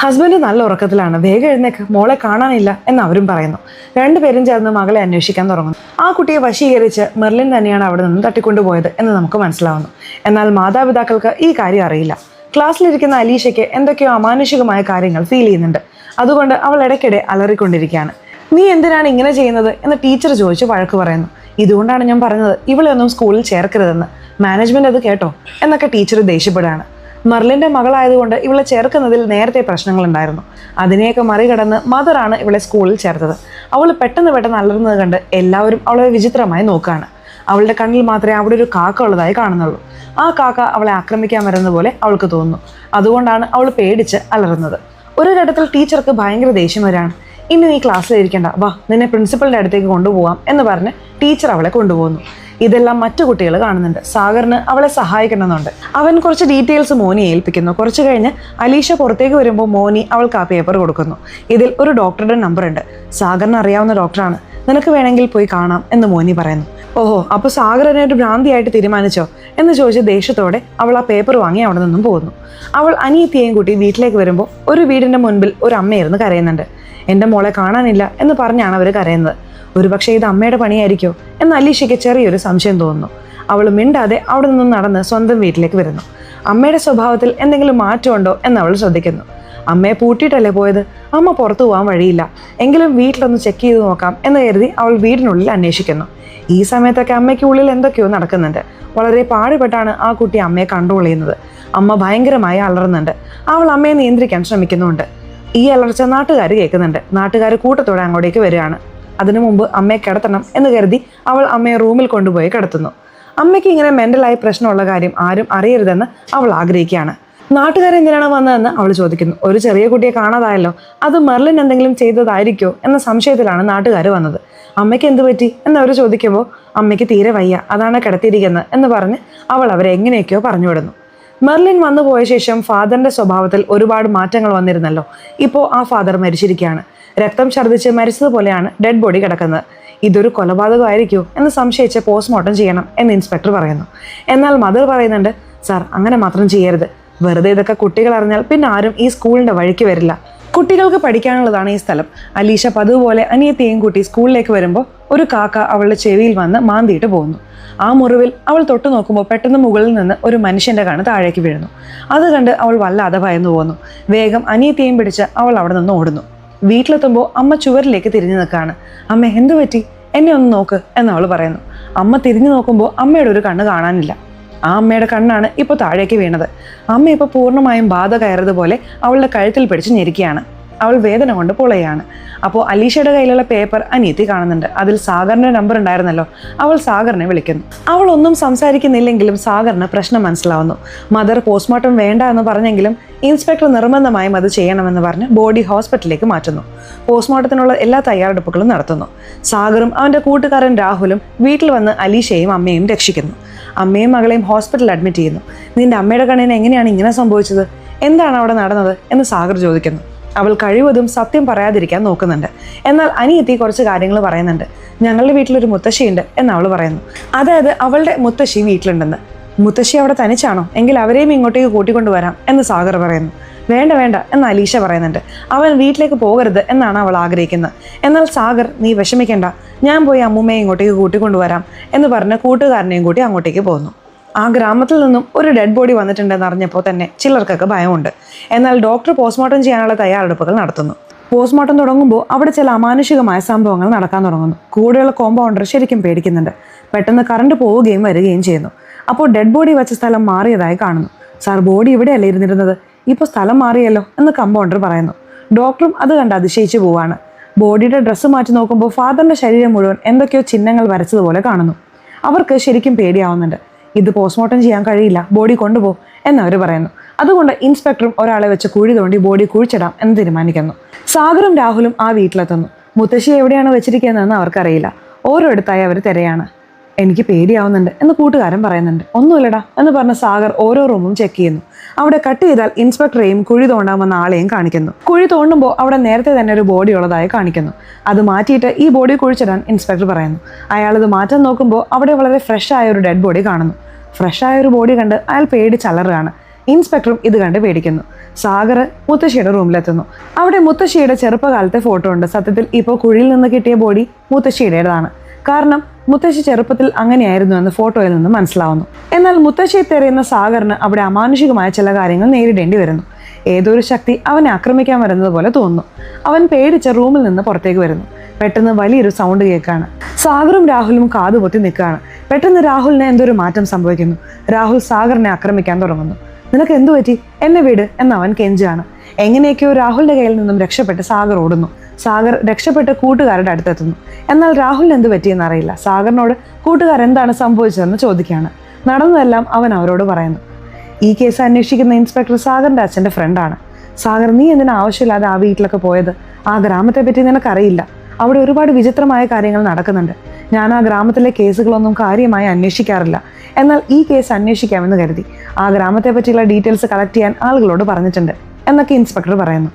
ഹസ്ബൻഡ് നല്ല ഉറക്കത്തിലാണ്, വേഗം എഴുന്നേക്ക്, മോളെ കാണാനില്ല എന്ന് അവരും പറയുന്നു. രണ്ടുപേരും ചേർന്ന് മകളെ അന്വേഷിക്കാൻ തുടങ്ങുന്നു. ആ കുട്ടിയെ വശീകരിച്ച് മെർലിൻ തന്നെയാണ് അവിടെ നിന്ന് തട്ടിക്കൊണ്ടുപോയത് എന്ന് നമുക്ക് മനസ്സിലാവുന്നു. എന്നാൽ മാതാപിതാക്കൾക്ക് ഈ കാര്യം അറിയില്ല. ക്ലാസ്സിലിരിക്കുന്ന അലീഷയ്ക്ക് എന്തൊക്കെയോ അമാനുഷികമായ കാര്യങ്ങൾ ഫീൽ ചെയ്യുന്നുണ്ട്. അതുകൊണ്ട് അവൾ ഇടയ്ക്കിടെ അലറിക്കൊണ്ടിരിക്കുകയാണ്. നീ എന്തിനാണ് ഇങ്ങനെ ചെയ്യുന്നത് എന്ന് ടീച്ചർ ചോദിച്ച് വഴക്ക് പറയുന്നു. ഇതുകൊണ്ടാണ് ഞാൻ പറഞ്ഞത് ഇവളെ ഒന്നും സ്കൂളിൽ ചേർക്കരുതെന്ന്. മാനേജ്മെന്റ് അത് കേട്ടോ എന്നൊക്കെ ടീച്ചർ ദേഷ്യപ്പെടുകയാണ്. മെർലിൻ്റെ മകളായതുകൊണ്ട് ഇവളെ ചേർക്കുന്നതിൽ നേരത്തെ പ്രശ്നങ്ങളുണ്ടായിരുന്നു. അതിനെയൊക്കെ മറികടന്ന് മദറാണ് ഇവളെ സ്കൂളിൽ ചേർത്തത്. അവൾ പെട്ടെന്ന് അലറുന്നത് കണ്ട് എല്ലാവരും അവളെ വിചിത്രമായി നോക്കുകയാണ്. അവളുടെ കണ്ണിൽ മാത്രമേ അവിടെ ഒരു കാക്ക ഉള്ളതായി കാണുന്നുള്ളൂ. ആ കാക്ക അവളെ ആക്രമിക്കാൻ വരുന്ന പോലെ അവൾക്ക് തോന്നുന്നു. അതുകൊണ്ടാണ് അവൾ പേടിച്ച് അലറുന്നത്. ഒരു ഘട്ടത്തിൽ ടീച്ചർക്ക് ഭയങ്കര ദേഷ്യം വരാണ്. ഇനി നീ ക്ലാസ്സിൽ ഇരിക്കണ്ട, വാ നിന്നെ പ്രിൻസിപ്പളിൻ്റെ അടുത്തേക്ക് കൊണ്ടുപോകാം എന്ന് പറഞ്ഞ് ടീച്ചർ അവളെ കൊണ്ടുപോകുന്നു. ഇതെല്ലാം മറ്റു കുട്ടികൾ കാണുന്നുണ്ട്. സാഗറിന് അവളെ സഹായിക്കണമെന്നുണ്ട്. അവൻ കുറച്ച് ഡീറ്റെയിൽസ് മോനിയെ ഏൽപ്പിക്കുന്നു. കുറച്ച് കഴിഞ്ഞ് അലീഷ പുറത്തേക്ക് വരുമ്പോൾ മോനി അവൾക്ക് ആ പേപ്പർ കൊടുക്കുന്നു. ഇതിൽ ഒരു ഡോക്ടറുടെ നമ്പർ ഉണ്ട്. സാഗറിന് അറിയാവുന്ന ഡോക്ടറാണ്, നിനക്ക് വേണമെങ്കിൽ പോയി കാണാം എന്ന് മോനി പറയുന്നു. ഓഹോ, അപ്പോൾ സാഗർ എന്നെ ഒരു ഭ്രാന്തിയായിട്ട് തീരുമാനിച്ചോ എന്ന് ചോദിച്ച് ദേഷ്യത്തോടെ അവൾ ആ പേപ്പർ വാങ്ങി അവിടെ നിന്നും പോകുന്നു. അവൾ അനിയത്തിയെയും കൂട്ടി വീട്ടിലേക്ക് വരുമ്പോൾ ഒരു വീടിൻ്റെ മുൻപിൽ ഒരു അമ്മയിരുന്ന് കരയുന്നുണ്ട്. എൻ്റെ മോളെ കാണാനില്ല എന്ന് പറഞ്ഞാണ് അവർ കരയുന്നത്. ഒരുപക്ഷെ ഇത് അമ്മയുടെ പണിയായിരിക്കോ എന്ന് അലീഷയ്ക്ക് ചെറിയൊരു സംശയം തോന്നുന്നു. അവൾ മിണ്ടാതെ അവിടെ നിന്നും നടന്ന് സ്വന്തം വീട്ടിലേക്ക് വരുന്നു. അമ്മയുടെ സ്വഭാവത്തിൽ എന്തെങ്കിലും മാറ്റമുണ്ടോ എന്ന് അവൾ ശ്രദ്ധിക്കുന്നു. അമ്മയെ പൂട്ടിയിട്ടല്ലേ പോയത്, അമ്മ പുറത്തു പോകാൻ വഴിയില്ല, എങ്കിലും വീട്ടിലൊന്ന് ചെക്ക് ചെയ്ത് നോക്കാം എന്ന് കരുതി അവൾ വീടിനുള്ളിൽ അന്വേഷിക്കുന്നു. ഈ സമയത്തൊക്കെ അമ്മയ്ക്കുള്ളിൽ എന്തൊക്കെയോ നടക്കുന്നുണ്ട്. വളരെ പാടുപെട്ടാണ് ആ കുട്ടി അമ്മയെ കൺട്രോൾ ചെയ്യുന്നത്. അമ്മ ഭയങ്കരമായി അലറുന്നുണ്ട്. അവൾ അമ്മയെ നിയന്ത്രിക്കാൻ ശ്രമിക്കുന്നുണ്ട്. ഈ അലർച്ച നാട്ടുകാർ കേൾക്കുന്നുണ്ട്. നാട്ടുകാർ കൂട്ടത്തോടെ അങ്ങോട്ടേക്ക് വരികയാണ്. അതിനു മുമ്പ് അമ്മയെ കിടത്തണം എന്ന് കരുതി അവൾ അമ്മയെ റൂമിൽ കൊണ്ടുപോയി കിടത്തുന്നു. അമ്മയ്ക്ക് ഇങ്ങനെ മെൻ്റലായി പ്രശ്നമുള്ള കാര്യം ആരും അറിയരുതെന്ന് അവൾ ആഗ്രഹിക്കുകയാണ്. നാട്ടുകാരെന്തിനാണ് വന്നതെന്ന് അവൾ ചോദിക്കുന്നു. ഒരു ചെറിയ കുട്ടിയെ കാണാതായല്ലോ, അത് മെർലിൻ എന്തെങ്കിലും ചെയ്തതായിരിക്കോ എന്ന സംശയത്തിലാണ് നാട്ടുകാർ വന്നത്. അമ്മയ്ക്ക് എന്ത് പറ്റി എന്നവർ ചോദിക്കുമ്പോൾ അമ്മയ്ക്ക് തീരെ വയ്യ, അതാണ് കിടത്തിയിരിക്കുന്നത് എന്ന് പറഞ്ഞ് അവൾ അവരെ എങ്ങനെയൊക്കെയോ പറഞ്ഞു വിടുന്നു. മെർലിൻ വന്നു പോയ ശേഷം ഫാദറിന്റെ സ്വഭാവത്തിൽ ഒരുപാട് മാറ്റങ്ങൾ വന്നിരുന്നല്ലോ. ഇപ്പോൾ ആ ഫാദർ മരിച്ചിരിക്കുകയാണ്. രക്തം ഛർദ്ദിച്ച് മരിച്ചതുപോലെയാണ് ഡെഡ് ബോഡി കിടക്കുന്നത്. ഇതൊരു കൊലപാതകമായിരിക്കുമോ എന്ന് സംശയിച്ച് പോസ്റ്റ്മോർട്ടം ചെയ്യണം എന്ന് ഇൻസ്പെക്ടർ പറയുന്നു. എന്നാൽ മദർ പറയുന്നുണ്ട്, സാർ അങ്ങനെ മാത്രം ചെയ്യരുത്, വെറുതെ ഇതൊക്കെ കുട്ടികൾ അറിഞ്ഞാൽ പിന്നെ ആരും ഈ സ്കൂളിൻ്റെ വഴിക്ക് വരില്ല. കുട്ടികൾക്ക് പഠിക്കാനുള്ളതാണ് ഈ സ്ഥലം. അലീഷ പതിവ് പോലെ അനിയത്തിയെയും കൂട്ടി സ്കൂളിലേക്ക് വരുമ്പോൾ ഒരു കാക്ക അവളുടെ ചെവിയിൽ വന്ന് മാന്തിയിട്ട് പോകുന്നു. ആ മുറിവിൽ അവൾ തൊട്ടു നോക്കുമ്പോൾ പെട്ടെന്ന് മുകളിൽ നിന്ന് ഒരു മനുഷ്യൻ്റെ കണ്ണ് താഴേക്ക് വീഴുന്നു. അത് കണ്ട് അവൾ വല്ലാതെ ഭയന്നു പോകുന്നു. വേഗം അനിയത്തിയെയും പിടിച്ച് അവൾ അവിടെ നിന്ന് ഓടുന്നു. വീട്ടിലെത്തുമ്പോൾ അമ്മ ചുവരിലേക്ക് തിരിഞ്ഞു നിൽക്കുകയാണ്. അമ്മ എന്തു പറ്റി, എന്നെ ഒന്ന് നോക്ക് എന്നവൾ പറയുന്നു. അമ്മ തിരിഞ്ഞു നോക്കുമ്പോൾ അമ്മയുടെ ഒരു കണ്ണ് കാണാനില്ല. ആ അമ്മയുടെ കണ്ണാണ് ഇപ്പോൾ താഴേക്ക് വീണത്. അമ്മ ഇപ്പോൾ പൂർണ്ണമായും ബാധ കയറിയതുപോലെ അവളുടെ കഴുത്തിൽ പിടിച്ച് ഞെരിക്കുകയാണ്. അവൾ വേദന കൊണ്ട് പൊളയാണ്. അപ്പോൾ അലീഷയുടെ കയ്യിലുള്ള പേപ്പർ അനിയത്തി കാണുന്നുണ്ട്. അതിൽ സാഗറിൻ്റെ നമ്പർ ഉണ്ടായിരുന്നല്ലോ. അവൾ സാഗറിനെ വിളിക്കുന്നു. അവൾ ഒന്നും സംസാരിക്കുന്നില്ലെങ്കിലും സാഗറിന് പ്രശ്നം മനസ്സിലാവുന്നു. മദർ പോസ്റ്റ്മോർട്ടം വേണ്ട എന്ന് പറഞ്ഞെങ്കിലും ഇൻസ്പെക്ടർ നിർബന്ധമായും അത് ചെയ്യണമെന്ന് പറഞ്ഞ് ബോഡി ഹോസ്പിറ്റലിലേക്ക് മാറ്റുന്നു. പോസ്റ്റ്മോർട്ടത്തിനുള്ള എല്ലാ തയ്യാറെടുപ്പുകളും നടത്തുന്നു. സാഗറും അവൻ്റെ കൂട്ടുകാരൻ രാഹുലും വീട്ടിൽ വന്ന് അലീഷയെയും അമ്മയെയും രക്ഷിക്കുന്നു. അമ്മയും മകളെയും ഹോസ്പിറ്റലിൽ അഡ്മിറ്റ് ചെയ്യുന്നു. നിന്റെ അമ്മയുടെ കണ്ണിന് എങ്ങനെയാണ് ഇങ്ങനെ സംഭവിച്ചത്, എന്താണ് അവിടെ നടന്നത് എന്ന് സാഗർ ചോദിക്കുന്നു. അവൾ കഴിവതും സത്യം പറയാതിരിക്കാൻ നോക്കുന്നുണ്ട്. എന്നാൽ അനിയത്തി കുറച്ച് കാര്യങ്ങൾ പറയുന്നുണ്ട്. ഞങ്ങളുടെ വീട്ടിലൊരു മുത്തശ്ശിയുണ്ട് എന്ന് അവൾ പറയുന്നു. അതായത് അവളുടെ മുത്തശ്ശി വീട്ടിലുണ്ടെന്ന്. മുത്തശ്ശി അവിടെ തനിച്ചാണോ, എങ്കിൽ അവരെയും ഇങ്ങോട്ടേക്ക് കൂട്ടിക്കൊണ്ടുവരാം എന്ന് സാഗർ പറയുന്നു. വേണ്ട വേണ്ട എന്ന് അലീഷ പറയുന്നുണ്ട്. അവൻ വീട്ടിലേക്ക് പോകരുത് എന്നാണ് അവൾ ആഗ്രഹിക്കുന്നത്. എന്നാൽ സാഗർ, നീ വിഷമിക്കേണ്ട, ഞാൻ പോയി അമ്മൂമ്മയെ ഇങ്ങോട്ടേക്ക് കൂട്ടിക്കൊണ്ടുവരാം എന്ന് പറഞ്ഞ് കൂട്ടുകാരനെയും കൂട്ടി അങ്ങോട്ടേക്ക് പോകുന്നു. ആ ഗ്രാമത്തിൽ നിന്നും ഒരു ഡെഡ് ബോഡി വന്നിട്ടുണ്ടെന്ന് അറിഞ്ഞപ്പോൾ തന്നെ ചിലർക്കൊക്കെ ഭയമുണ്ട്. എന്നാൽ ഡോക്ടർ പോസ്റ്റ്മോർട്ടം ചെയ്യാനുള്ള തയ്യാറെടുപ്പുകൾ നടത്തുന്നു. പോസ്റ്റ്മോർട്ടം തുടങ്ങുമ്പോൾ അവിടെ ചില അമാനുഷികമായ സംഭവങ്ങൾ നടക്കാൻ തുടങ്ങുന്നു. കൂടെയുള്ള കോമ്പൗണ്ടർ ശരിക്കും പേടിക്കുന്നുണ്ട്. പെട്ടെന്ന് കറണ്ട് പോവുകയും വരികയും ചെയ്യുന്നു. അപ്പോൾ ഡെഡ് ബോഡി വെച്ച സ്ഥലം മാറിയതായി കാണുന്നു. സാർ, ബോഡി ഇവിടെയല്ലേ ഇരുന്നിരുന്നത്, ഇപ്പോൾ സ്ഥലം മാറിയല്ലോ എന്ന് കമ്പൗണ്ടർ പറയുന്നു. ഡോക്ടറും അത് കണ്ട് അതിശയിച്ചു പോവാണ്. ബോഡിയുടെ ഡ്രസ്സ് മാറ്റി നോക്കുമ്പോൾ ഫാദറിന്റെ ശരീരം മുഴുവൻ എന്തൊക്കെയോ ചിഹ്നങ്ങൾ വരച്ചതുപോലെ കാണുന്നു. അവർക്ക് ശരിക്കും പേടിയാവുന്നുണ്ട്. ഇത് പോസ്റ്റ്മോർട്ടം ചെയ്യാൻ കഴിയില്ല, ബോഡി കൊണ്ടുപോ എന്നവർ പറയുന്നു. അതുകൊണ്ട് ഇൻസ്പെക്ടറും ഒരാളെ വെച്ച് കുഴി തോണ്ടി ബോഡി കുഴിച്ചിടാം എന്ന് തീരുമാനിക്കുന്നു. സാഗറും രാഹുലും ആ വീട്ടിലെത്തുന്നു. മുത്തശ്ശി എവിടെയാണ് വെച്ചിരിക്കുന്നതെന്ന് അവർക്കറിയില്ല. ഓരോരുത്തായി അവർ തിരയാണ്. എനിക്ക് പേടിയാവുന്നുണ്ട് എന്ന് കൂട്ടുകാരൻ പറയുന്നുണ്ട്. ഒന്നുമില്ലടാ എന്ന് പറഞ്ഞ സാഗർ ഓരോ റൂമും ചെക്ക് ചെയ്യുന്നു. അവിടെ കട്ട് ചെയ്താൽ ഇൻസ്പെക്ടറെയും കുഴി തോണ്ടാമെന്ന ആളെയും കാണിക്കുന്നു. കുഴി തോണ്ടുമ്പോൾ അവിടെ നേരത്തെ തന്നെ ഒരു ബോഡി ഉള്ളതായി കാണിക്കുന്നു. അത് മാറ്റിയിട്ട് ഈ ബോഡി കുഴിച്ചിടാൻ ഇൻസ്പെക്ടർ പറയുന്നു. അയാളത് മാറ്റാൻ നോക്കുമ്പോൾ അവിടെ വളരെ ഫ്രഷ് ആയ ഒരു ഡെഡ് ബോഡി കാണുന്നു. ഫ്രഷ് ആയ ഒരു ബോഡി കണ്ട് അയാൾ പേടിച്ചലറുകയാണ്. ഇൻസ്പെക്ടറും ഇത് കണ്ട് പേടിക്കുന്നു. സാഗർ മുത്തശ്ശിയുടെ റൂമിലെത്തുന്നു. അവിടെ മുത്തശ്ശിയുടെ ചെറുപ്പകാലത്തെ ഫോട്ടോ ഉണ്ട്. സത്യത്തിൽ ഇപ്പോൾ കുഴിയിൽ നിന്ന് കിട്ടിയ ബോഡി മുത്തശ്ശിയുടേതാണ്. കാരണം മുത്തശ്ശി ചെറുപ്പത്തിൽ അങ്ങനെയായിരുന്നു എന്ന് ഫോട്ടോയിൽ നിന്ന് മനസ്സിലാവുന്നു. എന്നാൽ മുത്തശ്ശിയെ തെരയുന്ന സാഗറിന് അവിടെ അമാനുഷികമായ ചില കാര്യങ്ങൾ നേരിടേണ്ടി വരുന്നു. ഏതൊരു ശക്തി അവനെ ആക്രമിക്കാൻ വരുന്നത് പോലെ തോന്നുന്നു. അവൻ പേടിച്ച റൂമിൽ നിന്ന് പുറത്തേക്ക് വരുന്നു. പെട്ടെന്ന് വലിയൊരു സൗണ്ട് കേൾക്കാണ്. സാഗറും രാഹുലും കാതുപൊത്തി നിൽക്കുകയാണ്. പെട്ടെന്ന് രാഹുലിന് എന്തൊരു മാറ്റം സംഭവിക്കുന്നു. രാഹുൽ സാഗറിനെ ആക്രമിക്കാൻ തുടങ്ങുന്നു. നിനക്ക് എന്തു പറ്റി, എന്നെ വീട് എന്ന് അവൻ കെഞ്ചാണ്. എങ്ങനെയൊക്കെയോ രാഹുലിന്റെ കയ്യിൽ നിന്നും രക്ഷപ്പെട്ട് സാഗർ ഓടുന്നു. സാഗർ രക്ഷപ്പെട്ട് കൂട്ടുകാരുടെ അടുത്തെത്തുന്നു. എന്നാൽ രാഹുലിന് എന്ത് പറ്റിയെന്ന് അറിയില്ല. സാഗറിനോട് കൂട്ടുകാർ എന്താണ് സംഭവിച്ചതെന്ന് ചോദിക്കുകയാണ്. നടന്നതെല്ലാം അവൻ അവരോട് പറയുന്നു. ഈ കേസ് അന്വേഷിക്കുന്ന ഇൻസ്പെക്ടർ സാഗറിന്റെ അച്ഛൻ്റെ ഫ്രണ്ടാണ്. സാഗർ, നീ എന്തിനാ ആവശ്യമില്ലാതെ ആ വീട്ടിലൊക്കെ പോയത്? ആ ഗ്രാമത്തെ പറ്റി നിനക്കറിയില്ല. അവിടെ ഒരുപാട് വിചിത്രമായ കാര്യങ്ങൾ നടക്കുന്നുണ്ട്. ഞാൻ ആ ഗ്രാമത്തിലെ കേസുകളൊന്നും കാര്യമായി അന്വേഷിക്കാറില്ല. എന്നാൽ ഈ കേസ് അന്വേഷിക്കാമെന്ന് കരുതി ആ ഗ്രാമത്തെ പറ്റിയുള്ള ഡീറ്റെയിൽസ് കളക്ട് ചെയ്യാൻ ആളുകളോട് പറഞ്ഞിട്ടുണ്ട് എന്നൊക്കെ ഇൻസ്പെക്ടർ പറയുന്നു.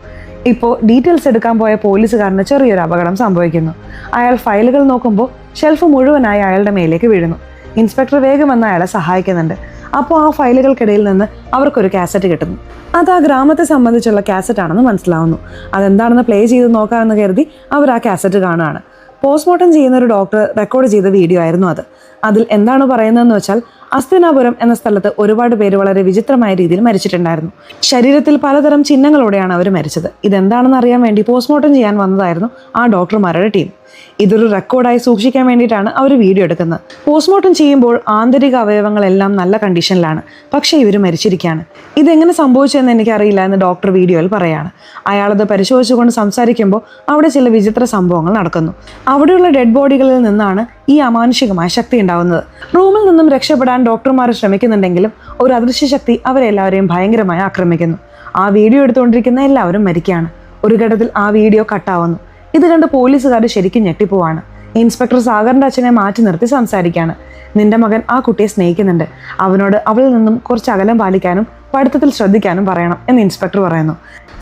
ഇപ്പോൾ ഡീറ്റെയിൽസ് എടുക്കാൻ പോയ പോലീസുകാരന് ചെറിയൊരു അപകടം സംഭവിക്കുന്നു. അയാൾ ഫയലുകൾ നോക്കുമ്പോൾ ഷെൽഫ് മുഴുവനായി അയാളുടെ മേലേക്ക് വീഴുന്നു. ഇൻസ്പെക്ടർ വേഗം വന്ന് അയാളെ സഹായിക്കുന്നുണ്ട്. അപ്പോൾ ആ ഫയലുകൾക്കിടയിൽ നിന്ന് അവർക്കൊരു കാസറ്റ് കിട്ടുന്നു. അത് ആ ഗ്രാമത്തെ സംബന്ധിച്ചുള്ള കാസറ്റ് ആണെന്ന് മനസ്സിലാവുന്നു. അതെന്താണെന്ന് പ്ലേ ചെയ്ത് നോക്കാമെന്ന് കരുതി അവർ ആ കാസറ്റ് കാണുകയാണ്. പോസ്റ്റ്മോർട്ടം ചെയ്യുന്ന ഒരു ഡോക്ടർ റെക്കോർഡ് ചെയ്ത വീഡിയോ ആയിരുന്നു അത്. അതിൽ എന്താണ് പറയുന്നതെന്ന് വെച്ചാൽ, അസ്തിനാപുരം എന്ന സ്ഥലത്ത് ഒരുപാട് പേര് വളരെ വിചിത്രമായ രീതിയിൽ മരിച്ചിട്ടുണ്ടായിരുന്നു. ശരീരത്തിൽ പലതരം ചിഹ്നങ്ങളോടെയാണ് അവർ മരിച്ചത്. ഇതെന്താണെന്ന് അറിയാൻ വേണ്ടി പോസ്റ്റ്മോർട്ടം ചെയ്യാൻ വന്നതായിരുന്നു ആ ഡോക്ടർമാരുടെ ടീം. ഇതൊരു റെക്കോർഡായി സൂക്ഷിക്കാൻ വേണ്ടിയിട്ടാണ് അവർ വീഡിയോ എടുക്കുന്നത്. പോസ്റ്റ്മോർട്ടം ചെയ്യുമ്പോൾ ആന്തരിക അവയവങ്ങളെല്ലാം നല്ല കണ്ടീഷനിലാണ്, പക്ഷേ ഇവർ മരിച്ചിരിക്കുകയാണ്. ഇതെങ്ങനെ സംഭവിച്ചതെന്ന് എനിക്കറിയില്ല എന്ന് ഡോക്ടർ വീഡിയോയിൽ പറയാണ്. അയാളത് പരിശോധിച്ചുകൊണ്ട് സംസാരിക്കുമ്പോൾ അവിടെ ചില വിചിത്ര സംഭവങ്ങൾ നടക്കുന്നു. അവിടെയുള്ള ഡെഡ് ബോഡികളിൽ നിന്നാണ് ഈ അമാനുഷികമായ ശക്തി ഉണ്ടാവുന്നത്. റൂമിൽ നിന്നും രക്ഷപ്പെടാൻ ഡോക്ടർമാർ ശ്രമിക്കുന്നുണ്ടെങ്കിലും ഒരു അദൃശ്യ ശക്തി അവരെല്ലാവരെയും ഭയങ്കരമായി ആക്രമിക്കുന്നു. ആ വീഡിയോ എടുത്തുകൊണ്ടിരിക്കുന്ന എല്ലാവരും മരിക്കുകയാണ്. ഒരു ഘട്ടത്തിൽ ആ വീഡിയോ കട്ടാവുന്നു. ഇത് കണ്ട് പോലീസുകാർ ശരിക്കും ഞെട്ടിപ്പോവാണ്. ഇൻസ്പെക്ടർ സാഗറിന്റെ അച്ഛനെ മാറ്റി നിർത്തി സംസാരിക്കുകയാണ്. നിന്റെ മകൻ ആ കുട്ടിയെ സ്നേഹിക്കുന്നുണ്ട്. അവനോട് അവളിൽ നിന്നും കുറച്ച് അകലം പാലിക്കാനും പഠിത്തത്തിൽ ശ്രദ്ധിക്കാനും പറയണം എന്ന് ഇൻസ്പെക്ടർ പറയുന്നു.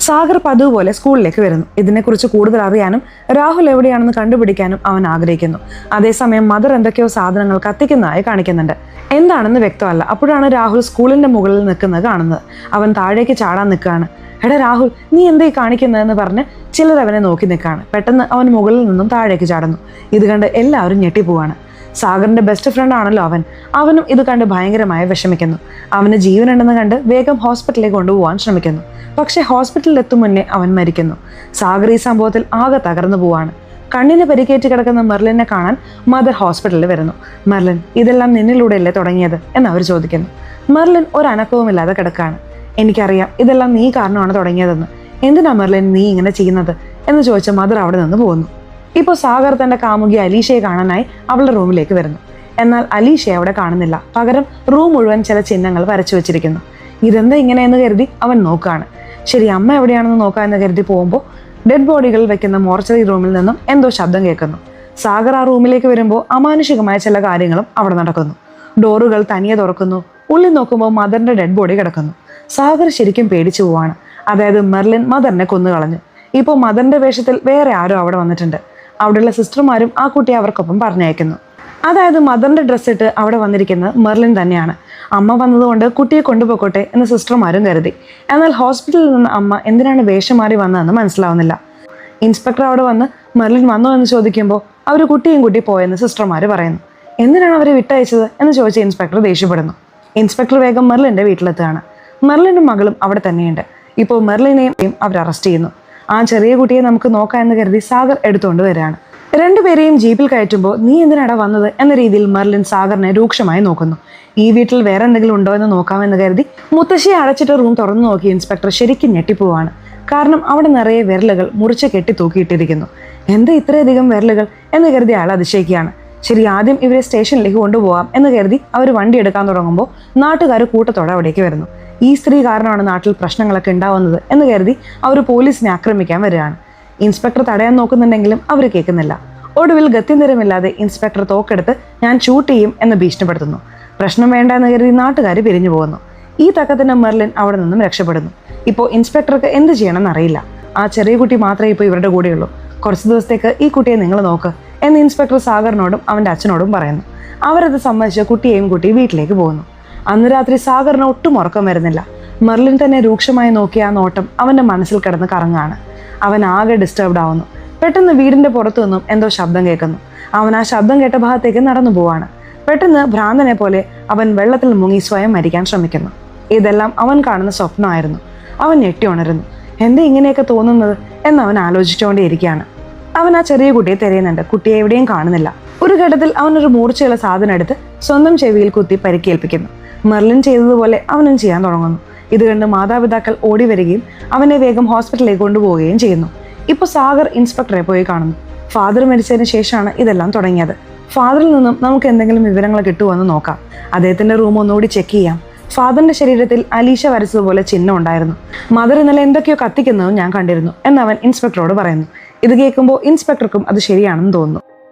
സാഗർ പതിവ് പോലെ സ്കൂളിലേക്ക് വരുന്നു. ഇതിനെക്കുറിച്ച് കൂടുതൽ അറിയാനും രാഹുൽ എവിടെയാണെന്ന് കണ്ടുപിടിക്കാനും അവൻ ആഗ്രഹിക്കുന്നു. അതേസമയം മദർ എന്തൊക്കെയോ സാധനങ്ങൾ കത്തിക്കുന്നതായി കാണിക്കുന്നുണ്ട്. എന്താണെന്ന് വ്യക്തമല്ല. അപ്പോഴാണ് രാഹുൽ സ്കൂളിന്റെ മുകളിൽ നിൽക്കുന്നത് കാണുന്നത്. അവൻ താഴേക്ക് ചാടാൻ നിൽക്കുകയാണ്. എടാ രാഹുൽ, നീ എന്തേ കാണിക്കുന്നതെന്ന് പറഞ്ഞ് ചിലർ അവനെ നോക്കി നിൽക്കുകയാണ്. പെട്ടെന്ന് അവൻ മുകളിൽ നിന്നും താഴേക്ക് ചാടുന്നു. ഇത് കണ്ട് എല്ലാവരും ഞെട്ടിപ്പോവാണ്. സാഗറിന്റെ ബെസ്റ്റ് ഫ്രണ്ട് ആണല്ലോ അവനും ഇത് കണ്ട് ഭയങ്കരമായി വിഷമിക്കുന്നു. അവന് ജീവനുണ്ടെന്ന് കണ്ട് വേഗം ഹോസ്പിറ്റലിലേക്ക് കൊണ്ടുപോകാൻ ശ്രമിക്കുന്നു. പക്ഷേ ഹോസ്പിറ്റലിൽ എത്തും മുന്നേ അവൻ മരിക്കുന്നു. സാഗർ ഈ സംഭവത്തിൽ ആകെ തകർന്നു പോവാണ്. കണ്ണിന് പരിക്കേറ്റ് കിടക്കുന്ന മെർലിനെ കാണാൻ മദർ ഹോസ്പിറ്റലിൽ വരുന്നു. മെർലിൻ, ഇതെല്ലാം നിന്നിലൂടെയല്ലേ തുടങ്ങിയത് എന്ന് അവർ ചോദിക്കുന്നു. മെർലിൻ ഒരു അനക്കവുമില്ലാതെ കിടക്കുകയാണ്. എനിക്കറിയാം ഇതെല്ലാം നീ കാരണമാണ് തുടങ്ങിയതെന്ന്. എന്തിനാ മെർലിൻ നീ ഇങ്ങനെ ചെയ്യുന്നത് എന്ന് ചോദിച്ച മദർ അവിടെ നിന്ന് പോകുന്നു. ഇപ്പോൾ സാഗർ തന്റെ കാമുകി അലീഷയെ കാണാനായി അവളുടെ റൂമിലേക്ക് വരുന്നു. എന്നാൽ അലീഷയെ അവിടെ കാണുന്നില്ല. പകരം റൂം മുഴുവൻ ചില ചിഹ്നങ്ങൾ വരച്ചു വെച്ചിരിക്കുന്നു. ഇതെന്താ ഇങ്ങനെയെന്ന് കരുതി അവൻ നോക്കുകയാണ്. ശരി, അമ്മ എവിടെയാണെന്ന് നോക്കാമെന്ന് കരുതി പോകുമ്പോൾ ഡെഡ് ബോഡികൾ വെക്കുന്ന മോർച്ചറി റൂമിൽ നിന്നും എന്തോ ശബ്ദം കേൾക്കുന്നു. സാഗർ ആ റൂമിലേക്ക് വരുമ്പോൾ അമാനുഷികമായ ചില കാര്യങ്ങളും അവിടെ നടക്കുന്നു. ഡോറുകൾ തനിയെ തുറക്കുന്നു. ഉള്ളിൽ നോക്കുമ്പോൾ മദറിന്റെ ഡെഡ് ബോഡി കിടക്കുന്നു. സാഗർ ശരിക്കും പേടിച്ചു പോവാണ്. അതായത് മെർലിൻ മദറിനെ കൊന്നുകളഞ്ഞു. ഇപ്പോൾ മദറിന്റെ വേഷത്തിൽ വേറെ ആരോ അവിടെ വന്നിട്ടുണ്ട്. അവിടെയുള്ള സിസ്റ്റർമാരും ആ കുട്ടിയെ അവർക്കൊപ്പം പറഞ്ഞയക്കുന്നു. അതായത് മദറിന്റെ ഡ്രസ്സ് ഇട്ട് അവിടെ വന്നിരിക്കുന്നത് മെർലിൻ തന്നെയാണ്. അമ്മ വന്നതുകൊണ്ട് കുട്ടിയെ കൊണ്ടുപോയിക്കോട്ടെ എന്ന് സിസ്റ്റർമാരും കരുതി. എന്നാൽ ഹോസ്പിറ്റലിൽ നിന്ന് അമ്മ എന്തിനാണ് വേഷം മാറി വന്നതെന്ന് മനസ്സിലാവുന്നില്ല. ഇൻസ്പെക്ടർ അവിടെ വന്ന് മെർലിൻ വന്നോ എന്ന് ചോദിക്കുമ്പോൾ അവർ കുട്ടിയും കുട്ടി പോയെന്ന് സിസ്റ്റർമാർ പറയുന്നു. എന്തിനാണ് അവരെ വിട്ടയച്ചത് എന്ന് ചോദിച്ച ഇൻസ്പെക്ടർ ദേഷ്യപ്പെടുന്നു. ഇൻസ്പെക്ടർ വേഗം മെർലിന്റെ വീട്ടിലെത്തുകയാണ്. മെർലിനും മകളും അവിടെ തന്നെയുണ്ട്. ഇപ്പോൾ മെർലിനെയും അവർ അറസ്റ്റ് ചെയ്യുന്നു. ആ ചെറിയ കുട്ടിയെ നമുക്ക് നോക്കാം എന്ന് കരുതി സാഗർ എടുത്തുകൊണ്ട് വരികയാണ്. രണ്ടുപേരെയും ജീപ്പിൽ കയറ്റുമ്പോൾ നീ എന്തിനാടാ വന്നത് എന്ന രീതിയിൽ മെർലിൻ സാഗറിനെ രൂക്ഷമായി നോക്കുന്നു. ഈ വീട്ടിൽ വേറെ എന്തെങ്കിലും ഉണ്ടോ എന്ന് നോക്കാമെന്ന് കരുതി മുത്തശ്ശിയെ അടച്ചിട്ട് റൂം തുറന്നു നോക്കി ഇൻസ്പെക്ടർ ശരിക്കും ഞെട്ടിപ്പോവാണ്. കാരണം അവിടെ നിറയെ വിരലുകൾ മുറിച്ച് കെട്ടി തൂക്കിയിട്ടിരിക്കുന്നു. എന്താ ഇത്രയധികം വിരലുകൾ എന്ന് കരുതി അയാൾ അതിശയിക്കുകയാണ്. ശരി, ആദ്യം ഇവരെ സ്റ്റേഷനിലേക്ക് കൊണ്ടുപോകാം എന്ന് കരുതി അവർ വണ്ടി എടുക്കാൻ തുടങ്ങുമ്പോൾ നാട്ടുകാർ കൂട്ടത്തോടെ അവിടേക്ക് വരുന്നു. ഈ സ്ത്രീ കാരണമാണ് നാട്ടിൽ പ്രശ്നങ്ങളൊക്കെ ഉണ്ടാവുന്നത് എന്ന് കരുതി അവർ പോലീസിനെ ആക്രമിക്കാൻ വരികയാണ്. ഇൻസ്പെക്ടർ തടയാൻ നോക്കുന്നുണ്ടെങ്കിലും അവർ കേൾക്കുന്നില്ല. ഒടുവിൽ ഗത്യന്തരമില്ലാതെ ഇൻസ്പെക്ടർ തോക്കെടുത്ത് ഞാൻ ഷൂട്ട് ചെയ്യും എന്ന് ഭീഷണിപ്പെടുത്തുന്നു. പ്രശ്നം വേണ്ട എന്ന് കരുതി നാട്ടുകാർ പിരിഞ്ഞു പോകുന്നു. ഈ തക്കത്തിന് മെർലിൻ അവിടെ നിന്നും രക്ഷപ്പെടുന്നു. ഇപ്പോൾ ഇൻസ്പെക്ടർക്ക് എന്ത് ചെയ്യണമെന്ന് അറിയില്ല. ആ ചെറിയ കുട്ടി മാത്രമേ ഇപ്പോൾ ഇവരുടെ കൂടെയുള്ളൂ. കുറച്ച് ദിവസത്തേക്ക് ഈ കുട്ടിയെ നിങ്ങൾ നോക്ക് എന്ന് ഇൻസ്പെക്ടർ സാഗറിനോടും അവൻ്റെ അച്ഛനോടും പറയുന്നു. അവരത് സമ്മതിച്ച് കുട്ടിയെയും കൂട്ടി വീട്ടിലേക്ക് പോകുന്നു. അന്ന് രാത്രി സാഗറിന് ഒട്ടും ഉറക്കം വരുന്നില്ല. മെർലിൻ തന്നെ രൂക്ഷമായി നോക്കിയ ആ നോട്ടം അവൻ്റെ മനസ്സിൽ കിടന്ന് കറങ്ങാണ്. അവൻ ആകെ ഡിസ്റ്റർബ്ഡ് ആവുന്നു. പെട്ടെന്ന് വീടിൻ്റെ പുറത്തു നിന്നും എന്തോ ശബ്ദം കേൾക്കുന്നു. അവൻ ആ ശബ്ദം കേട്ട ഭാഗത്തേക്ക് നടന്നു പോവാണ്. പെട്ടെന്ന് ഭ്രാന്തനെ പോലെ അവൻ വെള്ളത്തിൽ മുങ്ങി സ്വയം മരിക്കാൻ ശ്രമിക്കുന്നു. ഇതെല്ലാം അവൻ കാണുന്ന സ്വപ്നമായിരുന്നു. അവൻ ഞെട്ടി ഉണരുന്നു. എന്താ ഇങ്ങനെയൊക്കെ തോന്നുന്നത് എന്ന് അവൻ ആലോചിച്ചുകൊണ്ടേയിരിക്കുകയാണ്. അവൻ ആ ചെറിയ കുട്ടിയെ തിരയുന്നുണ്ട്. കുട്ടിയെ എവിടെയും കാണുന്നില്ല. ഒരു ഘട്ടത്തിൽ അവനൊരു മൂർച്ചയുള്ള സാധനം എടുത്ത് സ്വന്തം ചെവിയിൽ കുത്തി പരിക്കേൽപ്പിക്കുന്നു. മെർലിൻ ചെയ്തതുപോലെ അവനും ചെയ്യാൻ തുടങ്ങുന്നു. ഇത് കണ്ട് മാതാപിതാക്കൾ ഓടി വരികയും അവനെ വേഗം ഹോസ്പിറ്റലിലേക്ക് കൊണ്ടുപോവുകയും ചെയ്യുന്നു. ഇപ്പോൾ സാഗർ ഇൻസ്പെക്ടറെ പോയി കാണുന്നു. ഫാദർ മരിച്ചതിന് ശേഷമാണ് ഇതെല്ലാം തുടങ്ങിയത്. ഫാദറിൽ നിന്നും നമുക്ക് എന്തെങ്കിലും വിവരങ്ങൾ കിട്ടുമെന്ന് നോക്കാം. അദ്ദേഹത്തിന്റെ റൂം ഒന്നുകൂടി ചെക്ക് ചെയ്യാം. ഫാദറിന്റെ ശരീരത്തിൽ അലീഷ വരച്ചതുപോലെ ചിഹ്നം ഉണ്ടായിരുന്നു. മദർ ഇന്നലെ എന്തൊക്കെയോ കത്തിക്കുന്നതും ഞാൻ കണ്ടിരുന്നു എന്നവൻ ഇൻസ്പെക്ടറോട് പറയുന്നു. ഇത് കേൾക്കുമ്പോൾ ഇൻസ്പെക്ടർക്കും അത് ശരിയാണെന്ന് തോന്നുന്നു.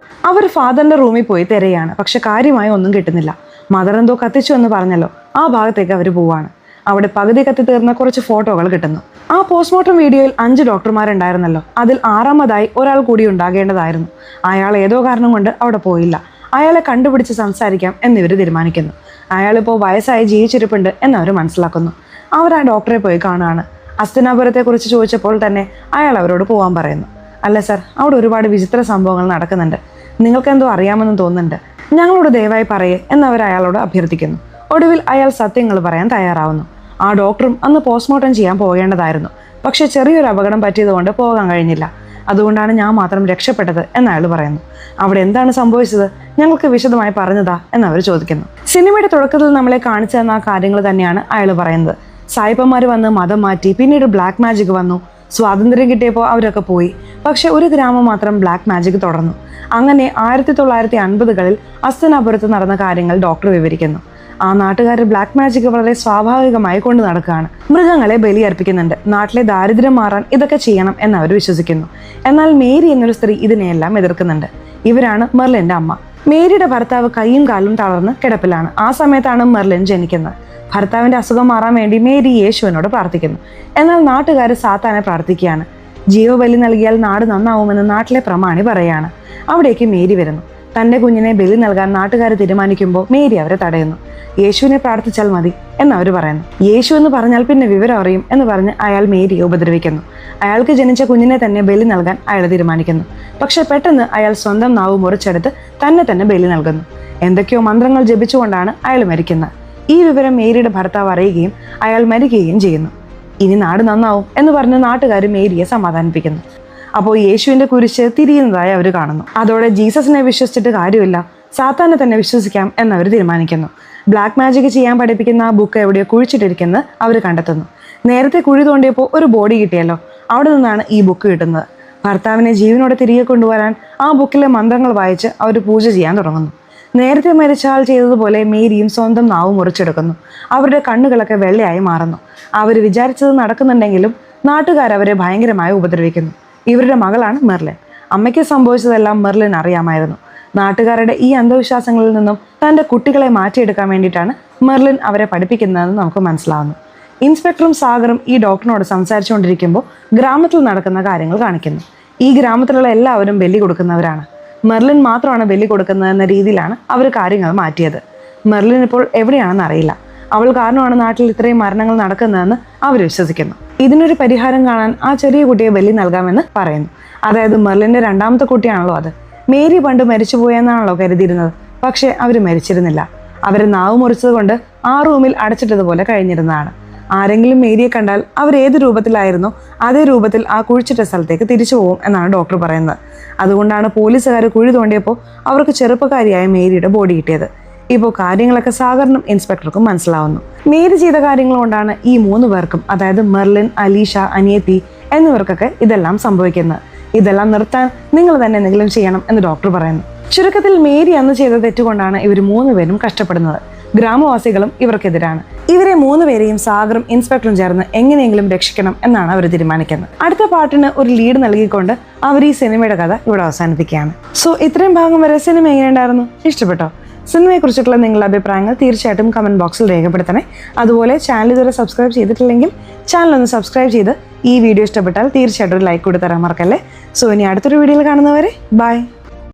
അവർ ഫാദറിന്റെ റൂമിൽ പോയി തിരയാണ്. പക്ഷെ കാര്യമായി ഒന്നും കിട്ടുന്നില്ല. മദർ എന്തോ കത്തിച്ചു എന്ന് പറഞ്ഞല്ലോ, ആ ഭാഗത്തേക്ക് അവർ പോവാണ്. അവിടെ പകുതി കത്തി തീർന്ന കുറച്ച് ഫോട്ടോകൾ കിട്ടുന്നു. ആ പോസ്റ്റ്മോർട്ടം വീഡിയോയിൽ 5 ഡോക്ടർമാരുണ്ടായിരുന്നല്ലോ, അതിൽ 6ാമതായി ഒരാൾ കൂടി ഉണ്ടാകേണ്ടതായിരുന്നു. അയാൾ ഏതോ കാരണം കൊണ്ട് അവിടെ പോയില്ല. അയാളെ കണ്ടുപിടിച്ച് സംസാരിക്കാം എന്നിവർ തീരുമാനിക്കുന്നു. അയാളിപ്പോൾ വയസ്സായി ജീവിച്ചിരിപ്പുണ്ട് എന്നവർ മനസ്സിലാക്കുന്നു. അവർ ആ ഡോക്ടറെ പോയി കാണുകയാണ്. അസ്തിനാപുരത്തെക്കുറിച്ച് ചോദിച്ചപ്പോൾ തന്നെ അയാൾ അവരോട് പോകാൻ പറയുന്നു. അല്ല സർ, അവിടെ ഒരുപാട് വിചിത്ര സംഭവങ്ങൾ നടക്കുന്നുണ്ട്, നിങ്ങൾക്കെന്തോ അറിയാമെന്ന് തോന്നുന്നുണ്ട്, ഞങ്ങളോട് ദയവായി പറയേ എന്നവർ അയാളോട് അഭ്യർത്ഥിക്കുന്നു. ഒടുവിൽ അയാൾ സത്യങ്ങൾ പറയാൻ തയ്യാറാവുന്നു. ആ ഡോക്ടറും അന്ന് പോസ്റ്റ്മോർട്ടം ചെയ്യാൻ പോകേണ്ടതായിരുന്നു. പക്ഷെ ചെറിയൊരു അപകടം പറ്റിയതുകൊണ്ട് പോകാൻ കഴിഞ്ഞില്ല. അതുകൊണ്ടാണ് ഞാൻ മാത്രം രക്ഷപ്പെട്ടത് എന്നയാൾ പറയുന്നു. അവിടെ എന്താണ് സംഭവിച്ചത്, ഞങ്ങൾക്ക് വിശദമായി പറഞ്ഞതാ എന്നവർ ചോദിക്കുന്നു. സിനിമയുടെ തുടക്കത്തിൽ നമ്മളെ കാണിച്ചു തന്ന ആ കാര്യങ്ങൾ തന്നെയാണ് അയാൾ പറയുന്നത്. സായിപ്പന്മാർ വന്ന് മതം മാറ്റി, പിന്നീട് ബ്ലാക്ക് മാജിക് വന്നു. സ്വാതന്ത്ര്യം കിട്ടിയപ്പോൾ അവരൊക്കെ പോയി. പക്ഷെ ഒരു ഗ്രാമം മാത്രം ബ്ലാക്ക് മാജിക് തുടർന്നു. അങ്ങനെ 1950കളിൽ അസ്തിനാപുരത്ത് നടന്ന കാര്യങ്ങൾ ഡോക്ടർ വിവരിക്കുന്നു. ആ നാട്ടുകാർ ബ്ലാക്ക് മാജിക് വളരെ സ്വാഭാവികമായി കൊണ്ടു നടക്കുകയാണ്. മൃഗങ്ങളെ ബലിയർപ്പിക്കുന്നുണ്ട്. നാട്ടിലെ ദാരിദ്ര്യം മാറാൻ ഇതൊക്കെ ചെയ്യണം എന്നവർ വിശ്വസിക്കുന്നു. എന്നാൽ മേരി എന്നൊരു സ്ത്രീ ഇതിനെയെല്ലാം എതിർക്കുന്നുണ്ട്. ഇവരാണ് മെർലിന്റെ അമ്മ. മേരിയുടെ ഭർത്താവ് കൈയും കാലും തളർന്ന് കിടപ്പിലാണ്. ആ സമയത്താണ് മെർലിൻ ജനിക്കുന്നത്. ഭർത്താവിന്റെ അസുഖം മാറാൻ വേണ്ടി മേരി യേശുവിനോട് പ്രാർത്ഥിക്കുന്നു. എന്നാൽ നാട്ടുകാർ സാത്താനെ പ്രാർത്ഥിക്കുകയാണ്. ജീവബലി നൽകിയാൽ നാട് നന്നാവുമെന്ന് നാട്ടിലെ പ്രമാണി പറയാണ്. അവിടേക്ക് മേരി വരുന്നു. തന്റെ കുഞ്ഞിനെ ബലി നൽകാൻ നാട്ടുകാർ തീരുമാനിക്കുമ്പോൾ മേരി അവരെ തടയുന്നു. യേശുവിനെ പ്രാർത്ഥിച്ചാൽ മതി എന്നവർ പറയുന്നു. യേശു എന്ന് പറഞ്ഞാൽ പിന്നെ വിവരം അറിയും എന്ന് പറഞ്ഞ് അയാൾ മേരിയെ ഉപദ്രവിക്കുന്നു. അയാൾക്ക് ജനിച്ച കുഞ്ഞിനെ തന്നെ ബലി നൽകാൻ അയാൾ തീരുമാനിക്കുന്നു. പക്ഷെ പെട്ടെന്ന് അയാൾ സ്വന്തം നാവ് മുറിച്ചെടുത്ത് തന്നെ ബലി നൽകുന്നു. എന്തൊക്കെയോ മന്ത്രങ്ങൾ ജപിച്ചുകൊണ്ടാണ് അയാൾ മരിക്കുന്നത്. ഈ വിവരം മേരിയുടെ ഭർത്താവ് അറിയുകയും അയാൾ മരിക്കുകയും ചെയ്യുന്നു. ഇനി നാട് നന്നാവും എന്ന് പറഞ്ഞ് നാട്ടുകാർ മേരിയെ സമാധാനിപ്പിക്കുന്നു. അപ്പോൾ യേശുവിന്റെ കുരിശ് തിരിയുന്നതായി അവർ കാണുന്നു. അതോടെ ജീസസിനെ വിശ്വസിച്ചിട്ട് കാര്യമില്ല, സാത്താനെ തന്നെ വിശ്വസിക്കാം എന്നവർ തീരുമാനിക്കുന്നു. ബ്ലാക്ക് മാജിക് ചെയ്യാൻ പഠിപ്പിക്കുന്ന ആ ബുക്ക് എവിടെയോ കുഴിച്ചിട്ടിരിക്കുന്നത് അവർ കണ്ടെത്തുന്നു. നേരത്തെ കുഴി തോണ്ടിയപ്പോൾ ഒരു ബോഡി കിട്ടിയല്ലോ, അവിടെ നിന്നാണ് ഈ ബുക്ക് കിട്ടുന്നത്. ഭർത്താവിനെ ജീവനോടെ തിരികെ കൊണ്ടുവരാൻ ആ ബുക്കിലെ മന്ത്രങ്ങൾ വായിച്ച് അവർ പൂജ ചെയ്യാൻ തുടങ്ങുന്നു. നേരത്തെ മരിച്ച ആൾ ചെയ്തതുപോലെ മേരിയും സ്വന്തം നാവ് മുറിച്ചെടുക്കുന്നു. അവരുടെ കണ്ണുകളൊക്കെ വെള്ളയായി മാറുന്നു. അവർ വിചാരിച്ചത് നടക്കുന്നുണ്ടെങ്കിലും നാട്ടുകാർ അവരെ ഭയങ്കരമായി ഉപദ്രവിക്കുന്നു. ഇവരുടെ മകളാണ് മെർലിൻ. അമ്മയ്ക്ക് സംഭവിച്ചതെല്ലാം മെർലിൻ അറിയാമായിരുന്നു. നാട്ടുകാരുടെ ഈ അന്ധവിശ്വാസങ്ങളിൽ നിന്നും തൻ്റെ കുട്ടികളെ മാറ്റിയെടുക്കാൻ വേണ്ടിയിട്ടാണ് മെർലിൻ അവരെ പഠിപ്പിക്കുന്നതെന്ന് നമുക്ക് മനസ്സിലാവുന്നു. ഇൻസ്പെക്ടറും സാഗറും ഈ ഡോക്ടറിനോട് സംസാരിച്ചുകൊണ്ടിരിക്കുമ്പോൾ ഗ്രാമത്തിൽ നടക്കുന്ന കാര്യങ്ങൾ കാണിക്കുന്നു. ഈ ഗ്രാമത്തിലുള്ള എല്ലാവരും ബലി കൊടുക്കുന്നവരാണ്. മെർലിൻ മാത്രമാണ് ബലി കൊടുക്കുന്നതെന്ന രീതിയിലാണ് അവർ കാര്യങ്ങൾ മാറ്റിയത്. മെർലിൻ ഇപ്പോൾ എവിടെയാണെന്ന് അറിയില്ല. അവൾ കാരണമാണ് നാട്ടിൽ ഇത്രയും മരണങ്ങൾ നടക്കുന്നതെന്ന് അവർ വിശ്വസിക്കുന്നു. ഇതിനൊരു പരിഹാരം കാണാൻ ആ ചെറിയ കുട്ടിയെ ബലി നൽകാമെന്ന് പറയുന്നു. അതായത് മെർലിൻ്റെ 2ാമത്തെ കുട്ടിയാണല്ലോ അത്. മേരി പണ്ട് മരിച്ചുപോയെന്നാണല്ലോ കരുതിയിരുന്നത്. പക്ഷെ അവർ മരിച്ചിരുന്നില്ല. അവരെ നാവ് മുറിച്ചത് കൊണ്ട് ആ റൂമിൽ അടച്ചിട്ടതുപോലെ കഴിഞ്ഞിരുന്നതാണ്. ആരെങ്കിലും മേരിയെ കണ്ടാൽ അവർ ഏത് രൂപത്തിലായിരുന്നോ അതേ രൂപത്തിൽ ആ കുഴിച്ചിട്ട സ്ഥലത്തേക്ക് തിരിച്ചു പോകും എന്നാണ് ഡോക്ടർ പറയുന്നത്. അതുകൊണ്ടാണ് പോലീസുകാർ കുഴി തോണ്ടിയപ്പോൾ അവർക്ക് ചെറുപ്പക്കാരിയായ മേരിയുടെ ബോഡി കിട്ടിയത്. ഇപ്പോൾ കാര്യങ്ങളൊക്കെ സാഗറിനും ഇൻസ്പെക്ടർക്കും മനസ്സിലാവുന്നു. മേരി ചെയ്ത കാര്യങ്ങൾ കൊണ്ടാണ് ഈ 3 പേർക്കും, അതായത് മെർലിൻ, അലീഷ, അനിയത്തി എന്നിവർക്കൊക്കെ ഇതെല്ലാം സംഭവിക്കുന്നത്. ഇതെല്ലാം നിർത്താൻ നിങ്ങൾ തന്നെ എന്തെങ്കിലും ചെയ്യണം എന്ന് ഡോക്ടർ പറയുന്നു. ചുരുക്കത്തിൽ മേരി അന്ന് ചെയ്ത തെറ്റുകൊണ്ടാണ് ഇവർ 3 പേരും കഷ്ടപ്പെടുന്നത്. ഗ്രാമവാസികളും ഇവർക്കെതിരാണ്. ഇവരെ 3 പേരെയും സാഗറും ഇൻസ്പെക്ടറും ചേർന്ന് എങ്ങനെയെങ്കിലും രക്ഷിക്കണം എന്നാണ് അവർ തീരുമാനിക്കുന്നത്. അടുത്ത പാട്ടിന് ഒരു ലീഡ് നൽകിക്കൊണ്ട് അവർ ഈ സിനിമയുടെ കഥ ഇവിടെ അവസാനിപ്പിക്കുകയാണ്. സോ ഇത്രയും ഭാഗം വരെ സിനിമ എങ്ങനെയുണ്ടായിരുന്നു? ഇഷ്ടപ്പെട്ടോ? സിനിമയെക്കുറിച്ചിട്ടുള്ള നിങ്ങളുടെ അഭിപ്രായങ്ങൾ തീർച്ചയായിട്ടും കമൻറ്റ് ബോക്സിൽ രേഖപ്പെടുത്തണേ. അതുപോലെ ചാനൽ ഇതുവരെ സബ്സ്ക്രൈബ് ചെയ്തിട്ടില്ലെങ്കിൽ ചാനൽ ഒന്ന് സബ്സ്ക്രൈബ് ചെയ്ത് ഈ വീഡിയോ ഇഷ്ടപ്പെട്ടാൽ തീർച്ചയായിട്ടും ഒരു ലൈക്ക് കൊടുത്തരാൻ മറക്കല്ലേ. സോ ഇനി അടുത്തൊരു വീഡിയോയിൽ കാണുന്നവരെ ബൈ.